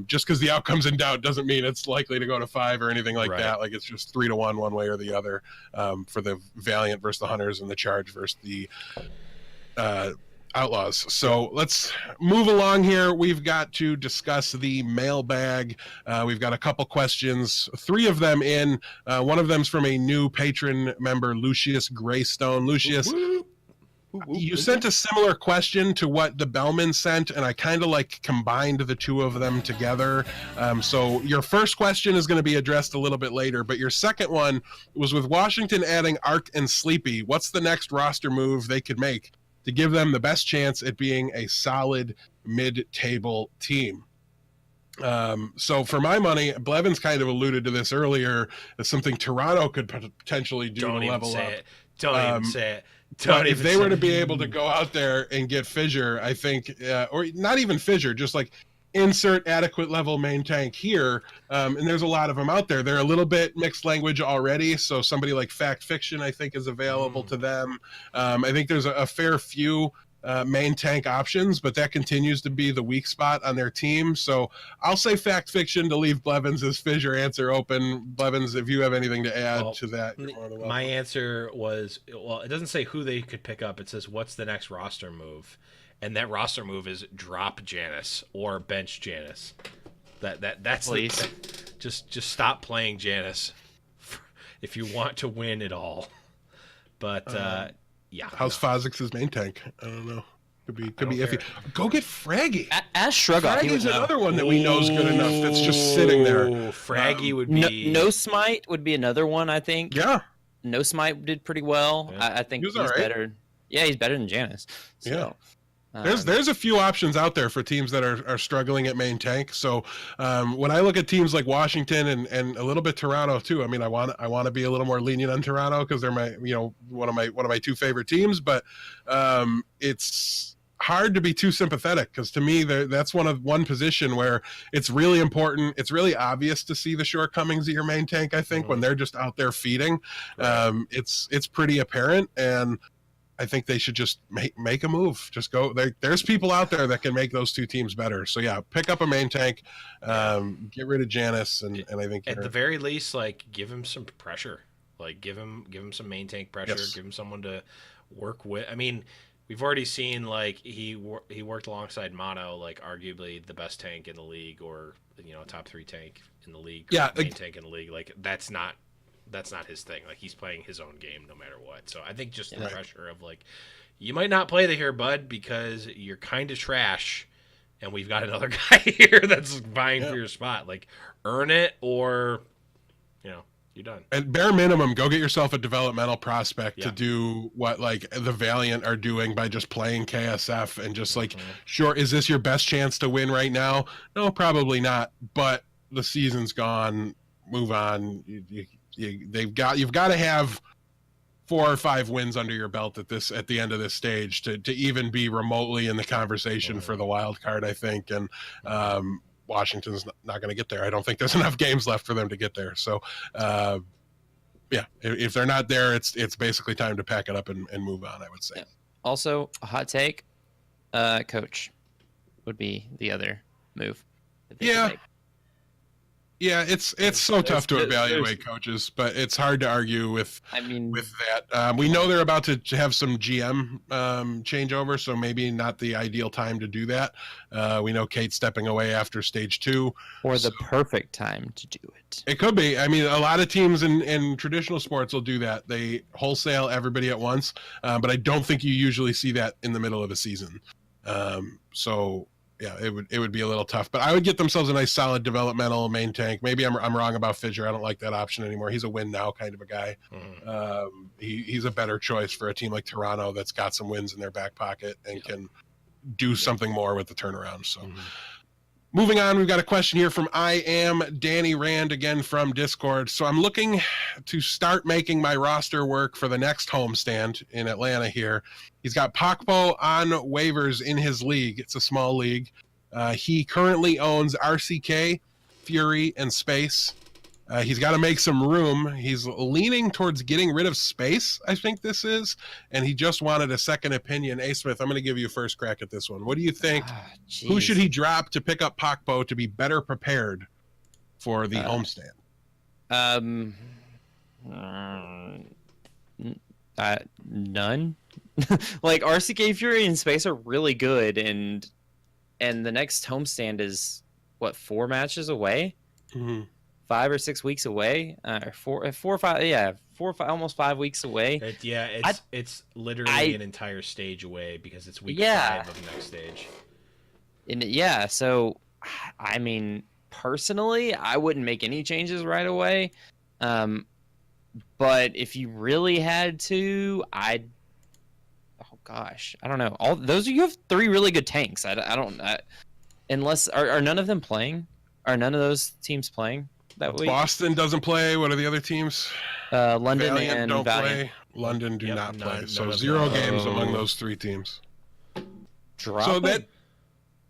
just because the outcome's in doubt doesn't mean it's likely to go to 5 or anything like that. Like it's just 3-1 one way or the other for the Valiant versus the Hunters and the Charge versus the Outlaws. So let's move along here. We've got to discuss the mailbag. We've got a couple questions, 3 of them in. One of them's from a new patron member, Lucius Greystone. Lucius, You sent a similar question to what the Bellman sent, and I kind of like combined the two of them together. So your first question is going to be addressed a little bit later, but your second one was with Washington adding Arc and Sleepy. What's the next roster move they could make to give them the best chance at being a solid mid-table team? So for my money, Blevins kind of alluded to this earlier as something Toronto could potentially do to level up. Don't even say it. If they were to be able to go out there and get Fissure, I think, or not even Fissure, just like insert adequate level main tank here. And there's a lot of them out there. They're a little bit mixed language already. So somebody like Fact Fiction, I think, is available to them. I think there's a fair few main tank options, but that continues to be the weak spot on their team. So I'll say Fact Fiction to leave Blevins' Fissure answer open. Blevins, if you have anything to add to that. My answer was, well, it doesn't say who they could pick up. It says, what's the next roster move? And that roster move is drop Janice or bench Janice. That's just stop playing Janice if you want to win it all. But yeah. How's Fozzix's main tank? I don't know. Could be iffy. Go get Fraggy. Ask Shruggoff. Fraggy's another one that we know is good enough that's just sitting there. Fraggy would be... No Smite would be another one, I think. Yeah. No Smite did pretty well. Yeah. I think he's better. Yeah, he's better than Janice. So, yeah. There's a few options out there for teams that are struggling at main tank. So when I look at teams like Washington and a little bit Toronto too, I mean, I want to be a little more lenient on Toronto because they're one of my two favorite teams. But it's hard to be too sympathetic because to me that's one position where it's really important. It's really obvious to see the shortcomings of your main tank. I think when they're just out there feeding, it's pretty apparent. And I think they should just make a move. Just go. There's people out there that can make those two teams better. So yeah, pick up a main tank, get rid of Janice, and I think at the very least, like give him some pressure. Like give him some main tank pressure. Yes. Give him someone to work with. I mean, we've already seen like he worked alongside Mono, like arguably the best tank in the league, or top 3 tank in the league. Yeah, main tank in the league. Like that's not his thing. Like he's playing his own game no matter what. So I think just the pressure of like, you might not play here, bud, because you're kind of trash, and we've got another guy here that's vying for your spot. Like earn it, or you're done. At bare minimum, go get yourself a developmental prospect to do what like the Valiant are doing by just playing KSF and just like, sure, is this your best chance to win right now? No, probably not. But the season's gone. Move on. You've got to have 4 or 5 wins under your belt at the end of this stage to even be remotely in the conversation for the wild card, I think. And Washington's not going to get there. I don't think there's enough games left for them to get there. So if they're not there, it's basically time to pack it up and move on, I would say. Also, a hot take, coach would be the other move. Yeah, it's so tough to evaluate coaches, but it's hard to argue with that. We know they're about to have some GM changeover, so maybe not the ideal time to do that. We know Kate's stepping away after stage 2. Or the perfect time to do it. It could be. I mean, a lot of teams in traditional sports will do that. They wholesale everybody at once, but I don't think you usually see that in the middle of a season. So... yeah, it would be a little tough, but I would get themselves a nice solid developmental main tank. Maybe I'm wrong about Fissure. I don't like that option anymore. He's a win now kind of a guy. He's a better choice for a team like Toronto that's got some wins in their back pocket and can do something more with the turnaround. So moving on, we've got a question here from I am Danny Rand again from Discord. So I'm looking to start making my roster work for the next homestand in Atlanta here. He's got Pakpo on waivers in his league. It's a small league. He currently owns RCK, Fury, and Space. He's got to make some room. He's leaning towards getting rid of Space, I think this is, and he just wanted a second opinion. A. Smith, I'm going to give you a first crack at this one. What do you think? Who should he drop to pick up Pakpo to be better prepared for the homestand? None. Like RCK, Fury, and Space are really good, and the next homestand is what, 4 matches away? 5 or 6 weeks away, or 4 or 5, yeah, 4 or 5, almost 5 weeks away. It's literally an entire stage away because it's week 5 of next stage. And yeah, so I mean, personally, I wouldn't make any changes right away. But if you really had to, oh gosh, I don't know. You have 3 really good tanks. Unless are none of them playing? Are none of those teams playing that week? Boston doesn't play. What are the other teams? London Valiant and don't Valiant. play. London do not play. None So of 0 them. games among those 3 teams. Drop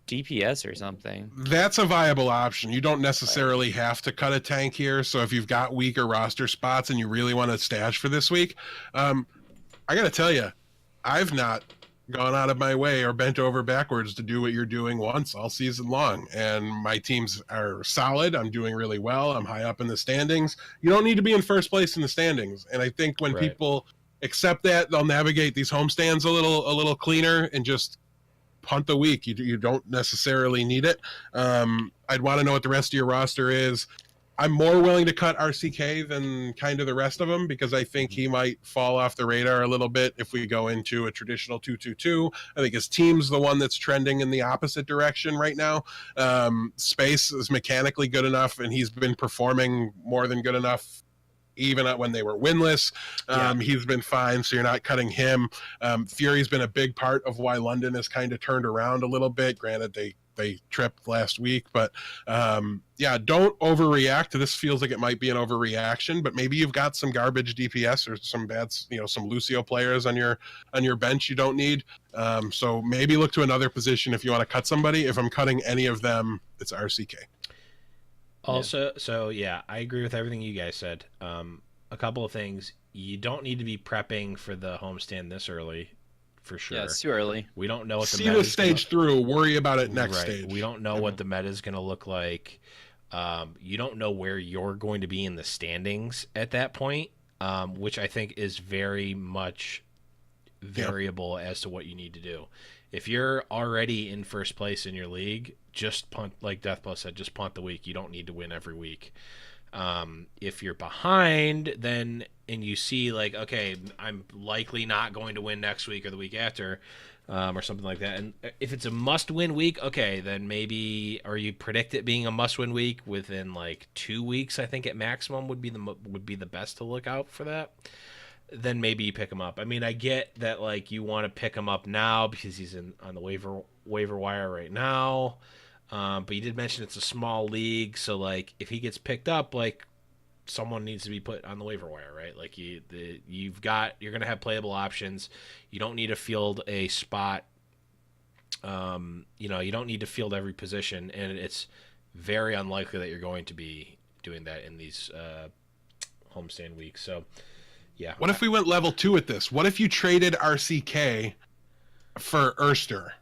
DPS or something. That's a viable option. You don't necessarily have to cut a tank here. So if you've got weaker roster spots and you really want to stash for this week, I got to tell you, I've not gone out of my way or bent over backwards to do what you're doing once all season long. And my teams are solid. I'm doing really well. I'm high up in the standings. You don't need to be in first place in the standings. And I think when people accept that, they'll navigate these homestands a little cleaner and just punt the week. You don't necessarily need it. I'd want to know what the rest of your roster is. I'm more willing to cut RCK than kind of the rest of them because I think he might fall off the radar a little bit if we go into a traditional 2-2-2. I think his team's the one that's trending in the opposite direction right now. Space is mechanically good enough, and he's been performing more than good enough even when they were winless. He's been fine, so you're not cutting him. Fury's been a big part of why London has kind of turned around a little bit. Granted, they tripped last week, but don't overreact. This feels like it might be an overreaction, but maybe you've got some garbage DPS or some bad, some Lucio players on your bench you don't need. So maybe look to another position if you want to cut somebody. If I'm cutting any of them, it's RCK. Also, so yeah, I agree with everything you guys said. A couple of things. You don't need to be prepping for the homestand this early, for sure. Yeah, it's too early. We don't know what the see the stage through. Worry about it next stage. We don't know what the meta is going to look like. You don't know where you're going to be in the standings at that point, which I think is very much variable as to what you need to do. If you're already in first place in your league, just punt, like Deathblow said, just punt the week. You don't need to win every week. If you're behind, then and you see like, okay, I'm likely not going to win next week or the week after, or something like that. And if it's a must-win week, okay, then maybe, or you predict it being a must-win week within like 2 weeks, I think at maximum would be the best to look out for that. Then maybe you pick him up. I mean, I get that like you want to pick him up now because he's on the waiver wire right now. But you did mention it's a small league, so like if he gets picked up, like someone needs to be put on the waiver wire, right? Like you're gonna have playable options. You don't need to field a spot. You don't need to field every position, and it's very unlikely that you're going to be doing that in these homestand weeks. So. Yeah. What if we went level 2 at this? What if you traded RCK for Erster?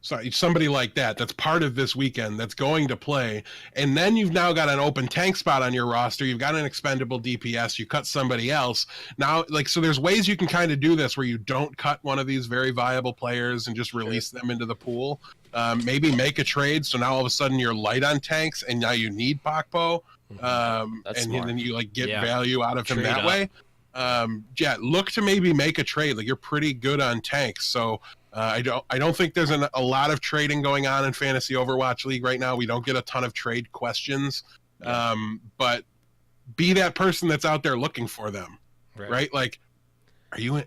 Sorry, somebody like that's part of this weekend that's going to play, and then you've now got an open tank spot on your roster. You've got an expendable DPS. You cut somebody else now. So there's ways you can kind of do this where you don't cut one of these very viable players and just release them into the pool. Maybe make a trade. So now all of a sudden you're light on tanks, and now you need Pakpo. And then you like get value out of him that way. Look to maybe make a trade. Like you're pretty good on tanks, so I don't think there's a lot of trading going on in Fantasy Overwatch League right now. We don't get a ton of trade questions, but be that person that's out there looking for them, right? Like,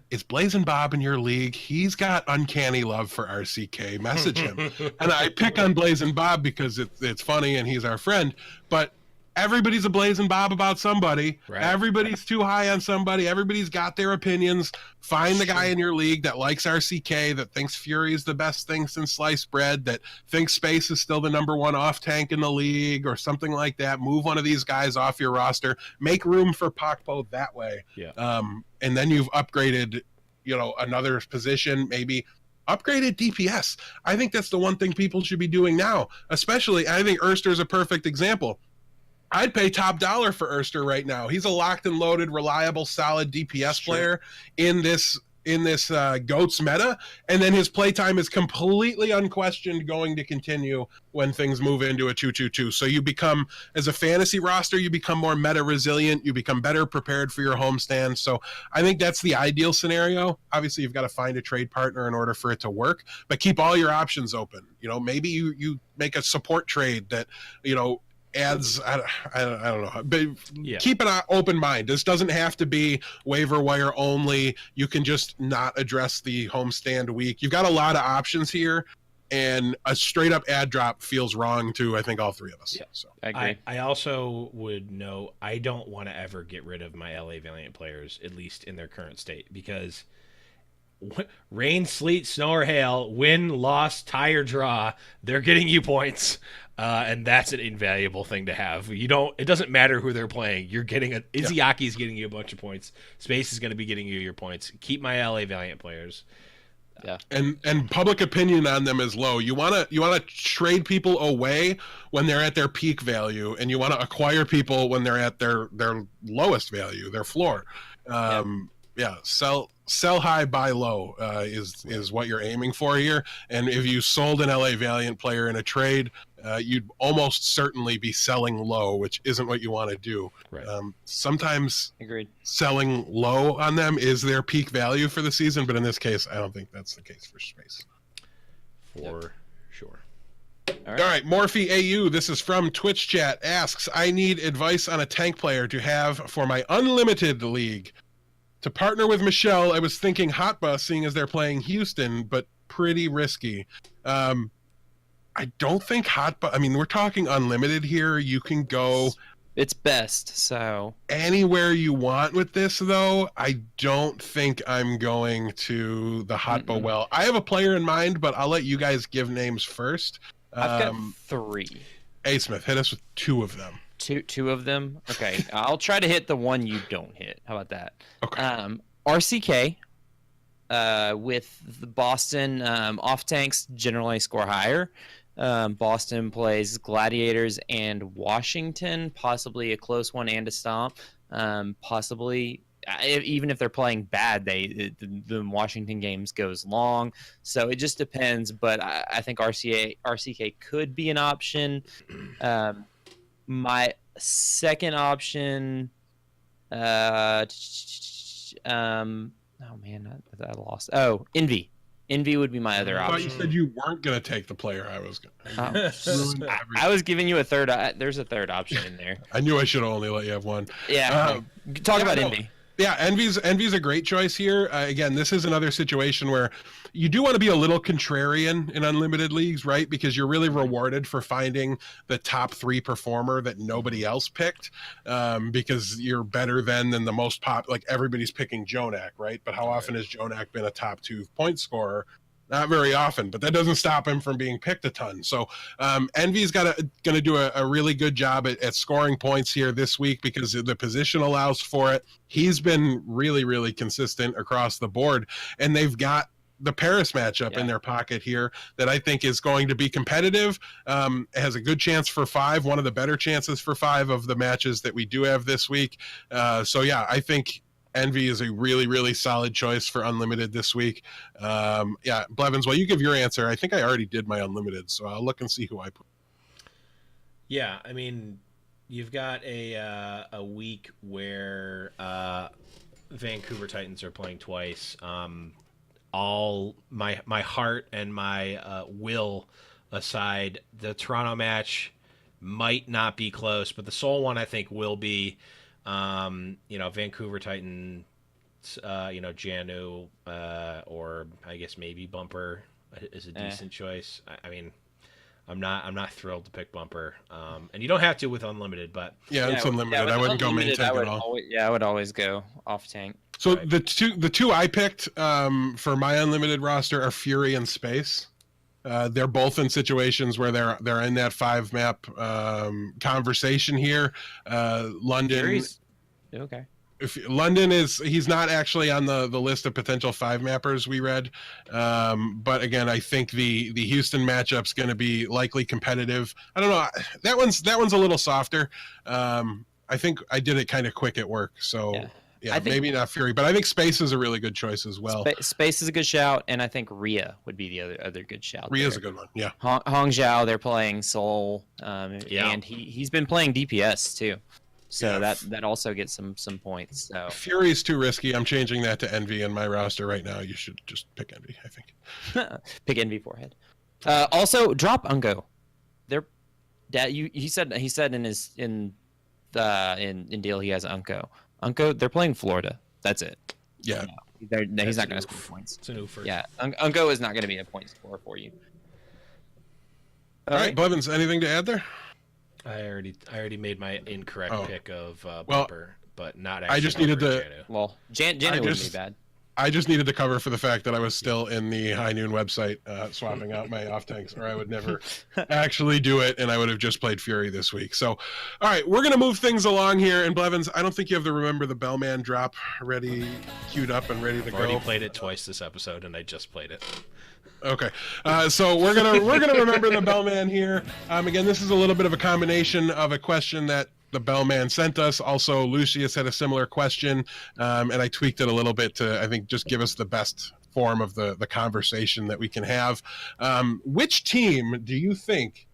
is Blazing Bob in your league? He's got uncanny love for RCK. Message him. And I pick on Blazing Bob because it's funny and he's our friend, but everybody's a Blazing Bob about somebody. Right. Everybody's too high on somebody. Everybody's got their opinions. Find the guy in your league that likes RCK, that thinks Fury is the best thing since sliced bread, that thinks Space is still the #1 off tank in the league or something like that. Move one of these guys off your roster. Make room for Pakpo that way. Yeah. And then you've upgraded, another position, maybe upgraded DPS. I think that's the one thing people should be doing now. Especially, I think Erster is a perfect example. I'd pay top dollar for Erster right now. He's a locked and loaded, reliable, solid DPS player in this goats meta, and then his playtime is completely unquestioned going to continue when things move into a 2-2-2. So you become, as a fantasy roster, you become more meta resilient, you become better prepared for your homestand. So I think that's the ideal scenario. Obviously you've got to find a trade partner in order for it to work, but keep all your options open. Maybe you make a support trade that adds, I don't know, but keep an open mind. This doesn't have to be waiver wire only. You can just not address the homestand week. You've got a lot of options here, and a straight up ad drop feels wrong to, I think, all three of us. Yeah, so I agree. I also would know I don't want to ever get rid of my LA Valiant players, at least in their current state, because rain, sleet, snow, or hail, win, loss, tie, or draw, they're getting you points. And that's an invaluable thing to have. It doesn't matter who they're playing. You're getting Izzyaki getting you a bunch of points. Space is going to be getting you your points. Keep my LA Valiant players. Yeah. And public opinion on them is low. You want to trade people away when they're at their peak value, and you want to acquire people when they're at their lowest value, their floor. Sell high, buy low is what you're aiming for here. And if you sold an LA Valiant player in a trade, you'd almost certainly be selling low, which isn't what you want to do. Right. Sometimes Agreed. Selling low on them is their peak value for the season, but in this case, I don't think that's the case for Space. For sure. All right, Morphe AU, this is from Twitch chat, asks, I need advice on a tank player to have for my unlimited league. To partner with Michelle, I was thinking Hot Bus, seeing as they're playing Houston, but pretty risky. I don't think Hot Bus, we're talking unlimited here. You can go... It's best, so... Anywhere you want with this, though. I don't think I'm going to the Hot Bus well. I have a player in mind, but I'll let you guys give names first. I've got 3. A. Smith, hit us with 2 of them. Two of them? Okay. I'll try to hit the one you don't hit. How about that? Okay. RCK with the Boston off tanks generally score higher. Boston plays Gladiators and Washington, possibly a close one and a stomp. Possibly, even if they're playing bad, the Washington games goes long. So it just depends. But I think RCK could be an option. My second option, oh man, I lost. Oh, Envy. Envy would be my other I thought option. you said you weren't going to take the player I was going to. I was giving you a third. There's a third option in there. I knew I should have only let you have one. Yeah. Talk about Envy. Yeah, Envy's a great choice here. Again, this is another situation where you do want to be a little contrarian in unlimited leagues, right? Because you're really rewarded for finding the top 3 performer that nobody else picked, because you're better than the most like everybody's picking Jonak, right? But how often has Jonak been a top 2 point scorer? Not very often, but that doesn't stop him from being picked a ton. So Envy's going to do a really good job at scoring points here this week because the position allows for it. He's been really, really consistent across the board, and they've got the Paris matchup in their pocket here that I think is going to be competitive. Has a good chance for 5, one of the better chances for 5 of the matches that we do have this week. So yeah, I think Envy is a really, really solid choice for unlimited this week. Yeah, Blevins, while you give your answer, I think I already did my unlimited, so I'll look and see who I put. Yeah, you've got a week where Vancouver Titans are playing twice. All my heart and my will aside, the Toronto match might not be close, but the Seoul one I think will be. Vancouver Titans, Janu, or I guess maybe Bumper is a decent choice. I'm not thrilled to pick Bumper, and you don't have to with unlimited, but it's unlimited. I wouldn't go main tank at all. I would always go off tank. So right. the two I picked for my unlimited roster are Fury and Space. They're both in situations where they're in that 5 map conversation here. London, okay. London he's not actually on the list of potential 5 mappers we read, but again, I think the Houston matchup's going to be likely competitive. I don't know. That one's a little softer. I think I did it kind of quick at work, so. Yeah. Yeah, I think- maybe not Fury, but I think Space is a really good choice as well. Space is a good shout, and I think Rhea would be the other good shout. Rhea's there. a good one. Yeah. Hong Zhao, they're playing Soul, Yeah. and he's been playing DPS too, so Yeah. that also gets some points. So Fury's too risky. I'm changing that to Envy in my roster right now. You should just pick Envy, I think. pick Envy forehead. Also, drop Ungo. They're he said in deal he has Unco. Unco, they're playing Florida. That's it. Yeah. He's not going to score points. It's an oofer. Yeah, Unco is not going to be a point scorer for you. All right, Blevins, anything to add there? I already made my incorrect pick of Well, Bumper, but not actually. I just needed to- Janu. Well, Janet wouldn't be bad. I just needed to cover for the fact that I was still in the High Noon website swapping out my off tanks, or I would never actually do it, and I would have just played Fury this week. So, all right, we're going to move things along here. And Blevins, I don't think you have the Remember the Bellman drop ready, queued up and ready to I've go. already played it twice this episode, and I just played it. Okay, so we're gonna remember the Bellman here. Again, this is a little bit of a combination of a question that the Bellman sent us. Also, Lucius had a similar question, and I tweaked it a little bit to, I think, just give us the best form of the conversation that we can have. Which team do you think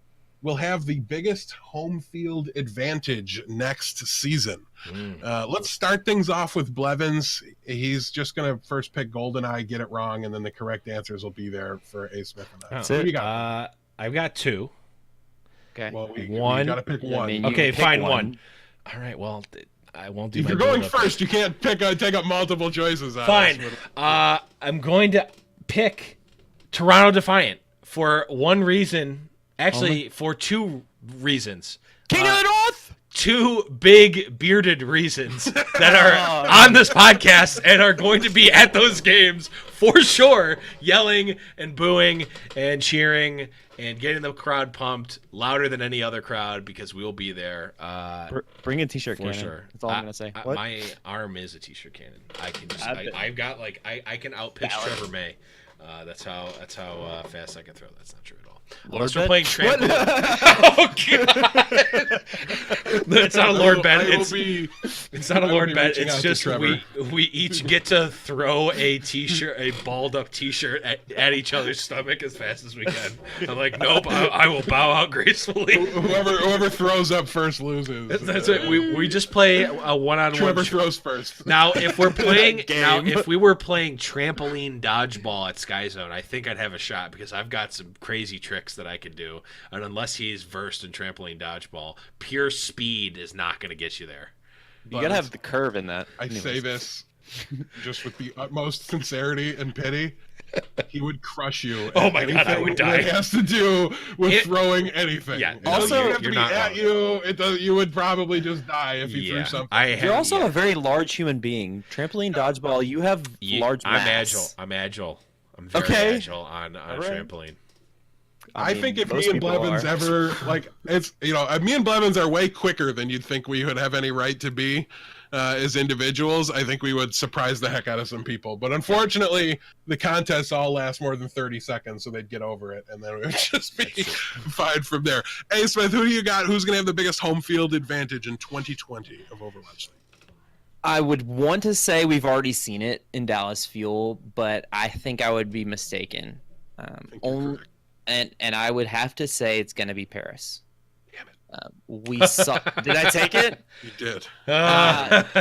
will have the biggest home field advantage next season? Let's start things off with Blevins. He's just going to first pick GoldenEye, get it wrong, and then the correct answers will be there for A. Smith and I. That's Who it. you got? I've got two. Okay. Well, we One. got to pick one. I mean, you Okay, can pick fine, one. one. All right, well, I won't do If my you're going build-up. first, you can't take up multiple choices. On Fine. us. I'm going to pick Toronto Defiant for one reason. Actually, for two reasons. King of the North. Two big bearded reasons that are on this podcast and are going to be at those games for sure, yelling and booing and cheering and getting the crowd pumped louder than any other crowd because we will be there. Bring a t-shirt For cannon. sure. That's all I'm gonna say. My arm is a t-shirt cannon. I can just. I've got like I can outpitch Trevor May. That's how fast I can throw. That's not true at all. Unless we're playing trampoline. Oh god! It's not a Lord bet. It's not a Lord bet. It's just we each get to throw a t-shirt, a balled up t-shirt at each other's stomach as fast as we can. I'm like, nope, I will bow out gracefully. Whoever throws up first loses. That's it. We just play a one-on-one. Trevor throws first. Now, if we're playing, if we were playing trampoline dodgeball at Sky Zone, I think I'd have a shot because I've got some crazy tricks that I could do. And unless he's versed in trampoline dodgeball, pure speed is not going to get you there. You gotta have the curve in that. I say this just with the utmost sincerity and pity. He would crush you. Oh my god, I would die. It has to do with throwing anything. Yeah. It doesn't Also, even have to you're be not at wrong. you. It does. You would probably just die if you threw something. You're also a very large human being. Trampoline dodgeball, you have large mass. I'm agile. I'm very agile on right. trampoline. I mean, think if most me and people Blevins are. ever it's me and Blevins are way quicker than you'd think we would have any right to be as individuals. I think we would surprise the heck out of some people. But unfortunately, the contests all last more than 30 seconds, so they'd get over it, and then it would just be fine from there. Hey, Smith, who do you got? Who's going to have the biggest home field advantage in 2020 of Overwatch League? I would want to say we've already seen it in Dallas Fuel, but I think I would be mistaken. And I would have to say it's going to be Paris. Damn it. We saw. Did I take it? You did.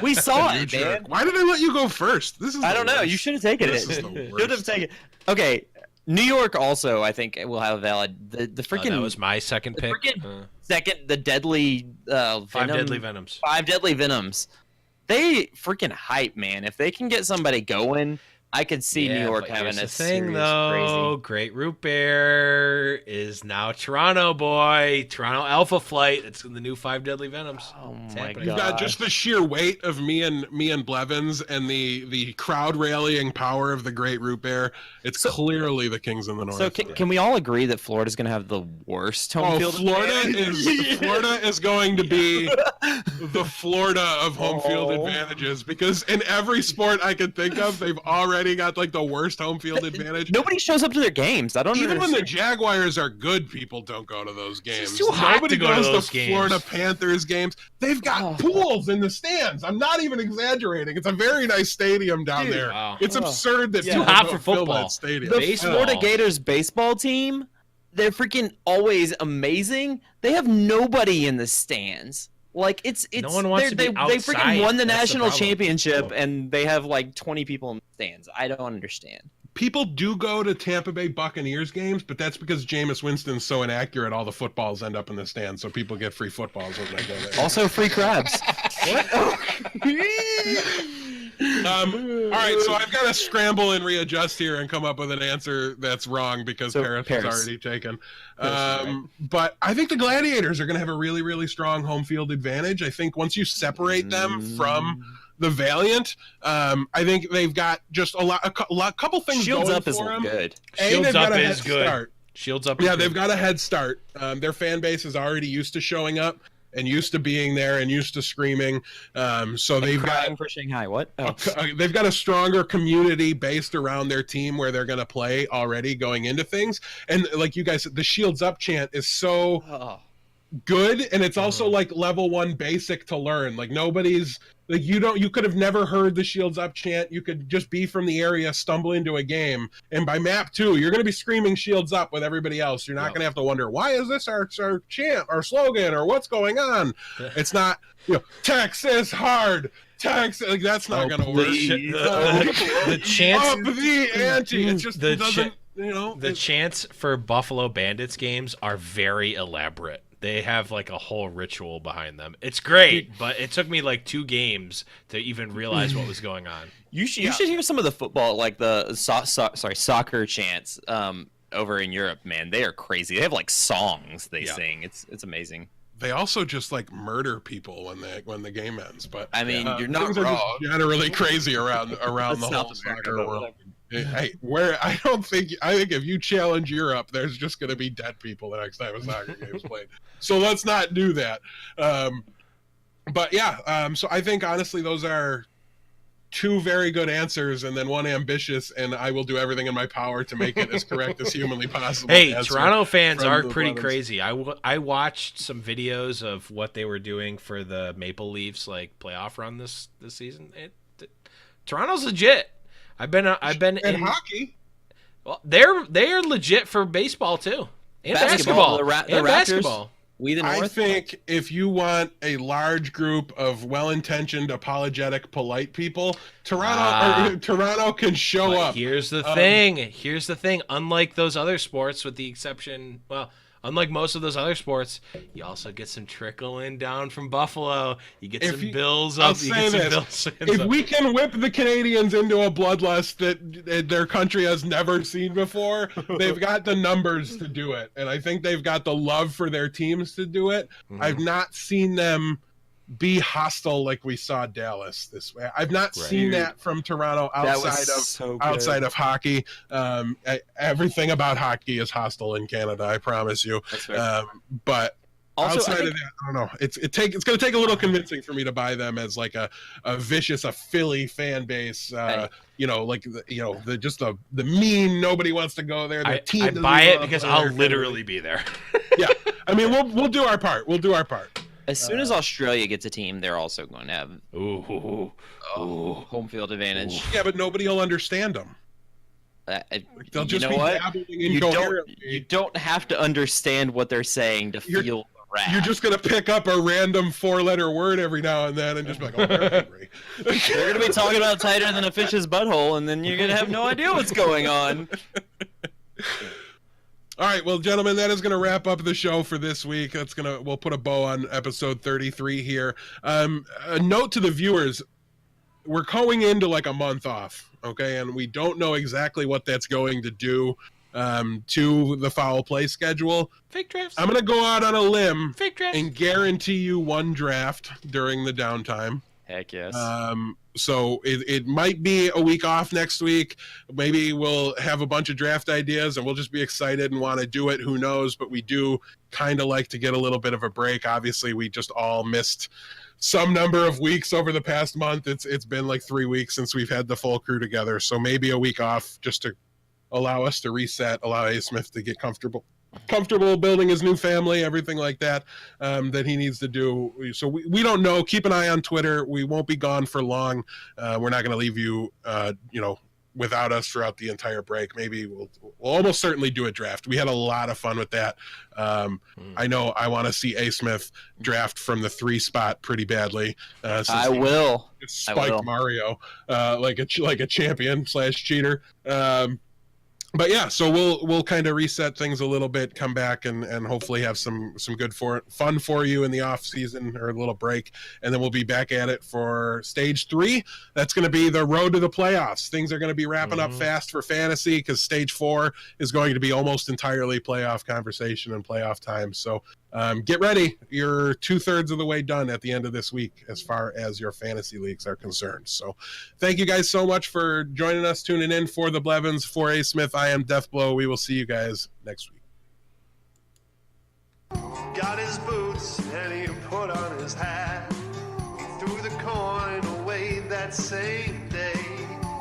We saw You it, jerk. man. Why did I let you go first? This is I the don't know. worst. You should have taken This it. is the Should have worst. taken. Okay, New York also. I think will have a valid. The freaking that was my second the pick. freaking second. The deadly Five venom, deadly venoms. 5 deadly venoms. They freaking hype, man. If they can get somebody going, I could see New York but having here's a the thing, serious though. crazy. Great Root Bear is now Toronto boy. Toronto Alpha Flight. It's the new 5 deadly venoms. Oh It's my happening. You've got just the sheer weight of me and Blevins and the crowd rallying power of the Great Root Bear. It's clearly the Kings in the North. So can we all agree that Florida's going to have the worst home field? Florida is going to be the Florida of home field advantages because in every sport I could think of, they've already already got like the worst home field advantage. Nobody shows up to their games. I don't Even understand. when the Jaguars are good, people don't go to those games. It's too hot Nobody to go to goes those to games. Florida Panthers games. They've got pools in the stands. I'm not even exaggerating. It's a very nice stadium down there. Wow. It's absurd that Yeah. people Too hot don't for fill football. that stadium. The Baseball. Florida Gators baseball team, they're freaking always amazing. They have nobody in the stands. Like it's No one wants to be they freaking outside. won the That's the national problem. championship and they have like 20 people in the stands. I don't understand. People do go to Tampa Bay Buccaneers games, but that's because Jameis Winston's so inaccurate. All the footballs end up in the stands, so people get free footballs when they go there. Also free crabs. All right, so I've got to scramble and readjust here and come up with an answer that's wrong because So, Paris Paris. was already taken. Right. But I think the Gladiators are going to have a really, really strong home field advantage. I think once you separate them from the Valiant, I think they've got just a couple things Shields going up is for them. good. Shields they've got up a is head good. start. Shields up. Yeah, is they've good. got a head start. Their fan base is already used to showing up and used to being there and used to screaming. So they've got Crying for Shanghai. What? Oh. they've got a stronger community based around their team where they're going to play already going into things. And like you guys said, the Shields Up chant is so Oh. good, and it's also like level 1 basic to learn. Like nobody's like you could have never heard the Shields Up chant. You could just be from the area, stumble into a game, and by map 2 you're going to be screaming Shields Up with everybody else. You're not going to have to wonder, why is this our chant, our slogan, or what's going on. It's not, Texas hard, Texas, like that's not going to work. The chance. Up the ante. It just The doesn't, The chants for Buffalo Bandits games are very elaborate. They have like a whole ritual behind them. It's great, but it took me like 2 games to even realize what was going on. You should hear some of the football, like the soccer chants over in Europe. Man, they are crazy. They have like songs they sing. It's amazing. They also just like murder people when the game ends. But I mean, you're not things are just wrong. generally crazy around the That's whole South America, soccer but world. whatever. Hey, I think if you challenge Europe, there's just going to be dead people the next time a soccer game's played. So let's not do that. But yeah, so I think honestly those are 2 very good answers and then 1 ambitious, and I will do everything in my power to make it as correct as humanly possible. Hey, answer Toronto fans from are the pretty Blevins. crazy. I watched some videos of what they were doing for the Maple Leafs like playoff run this season. Toronto's legit. I've been And in hockey. Well, they are legit for baseball too, and basketball, The and Raptors, basketball. We the North. I think if you want a large group of well-intentioned, apologetic, polite people, Toronto can show But up. here's the thing. Here's the thing. Unlike those other sports, with the exception, unlike most of those other sports, you also get some trickling down from Buffalo. You get some Bills I'll up. You say get some this. Bills fans If up. we can whip the Canadians into a bloodlust that their country has never seen before, they've got the numbers to do it. And I think they've got the love for their teams to do it. I've not seen them be hostile like we saw Dallas this way. I've not seen that from Toronto outside of hockey. Everything about hockey is hostile in Canada, I promise you. That's fair. But Also, outside I think- of that, I don't know. It's going to take a little convincing for me to buy them as like a vicious, a Philly fan base. The mean, nobody wants to go there. I buy it because I'll literally be there. Yeah, I mean we'll do our part. We'll do our part. As soon as Australia gets a team, they're also going to have Ooh. home field advantage. Yeah, but nobody will understand them. They'll just you know be what? babbling You incoherently. don't have to understand what they're saying to feel the wrath. You're just gonna pick up a random 4-letter word every now and then and just be like, "Oh, they're angry." They're going to be talking about tighter than a fish's butthole, and then you're going to have no idea what's going on. All right, well, gentlemen, that is going to wrap up the show for this week. We'll put a bow on episode 33 here. A note to the viewers: we're going into like a month off, okay, and we don't know exactly what that's going to do to the foul play schedule. Fake drafts. I'm going to go out on a limb Fake drafts. and guarantee you 1 draft during the downtime. Heck yes. So it might be a week off next week. Maybe we'll have a bunch of draft ideas and we'll just be excited and want to do it. Who knows? But we do kind of like to get a little bit of a break. Obviously, we just all missed some number of weeks over the past month. It's been like 3 weeks since we've had the full crew together. So maybe a week off just to allow us to reset, allow A. Smith to get comfortable building his new family, everything like that, that he needs to do. So we don't know. Keep an eye on Twitter. We won't be gone for long. We're not going to leave you, without us throughout the entire break. Maybe we'll almost certainly do a draft. We had a lot of fun with that. I know I want to see A. Smith draft from the 3 spot pretty badly. I will. Spike Mario, like a champion / cheater. But yeah, so we'll kind of reset things a little bit, come back and hopefully have some good fun for you in the off season or a little break, and then we'll be back at it for stage 3. That's going to be the road to the playoffs. Things are going to be wrapping up fast for fantasy because stage 4 is going to be almost entirely playoff conversation and playoff time. So get ready. You're 2/3 of the way done at the end of this week as far as your fantasy leagues are concerned. So thank you guys so much for joining us, tuning in for the Blevins. For A. Smith, I am Deathblow. We will see you guys next week. Got his boots and he put on his hat. He threw the coin away that same day.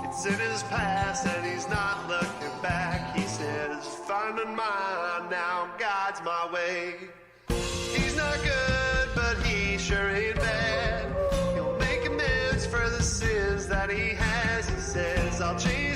It's in his past and he's not looking back. He says, finding mine now, God's my way. He's not good, but he sure ain't bad. He'll make amends for the sins that he has. He says, I'll change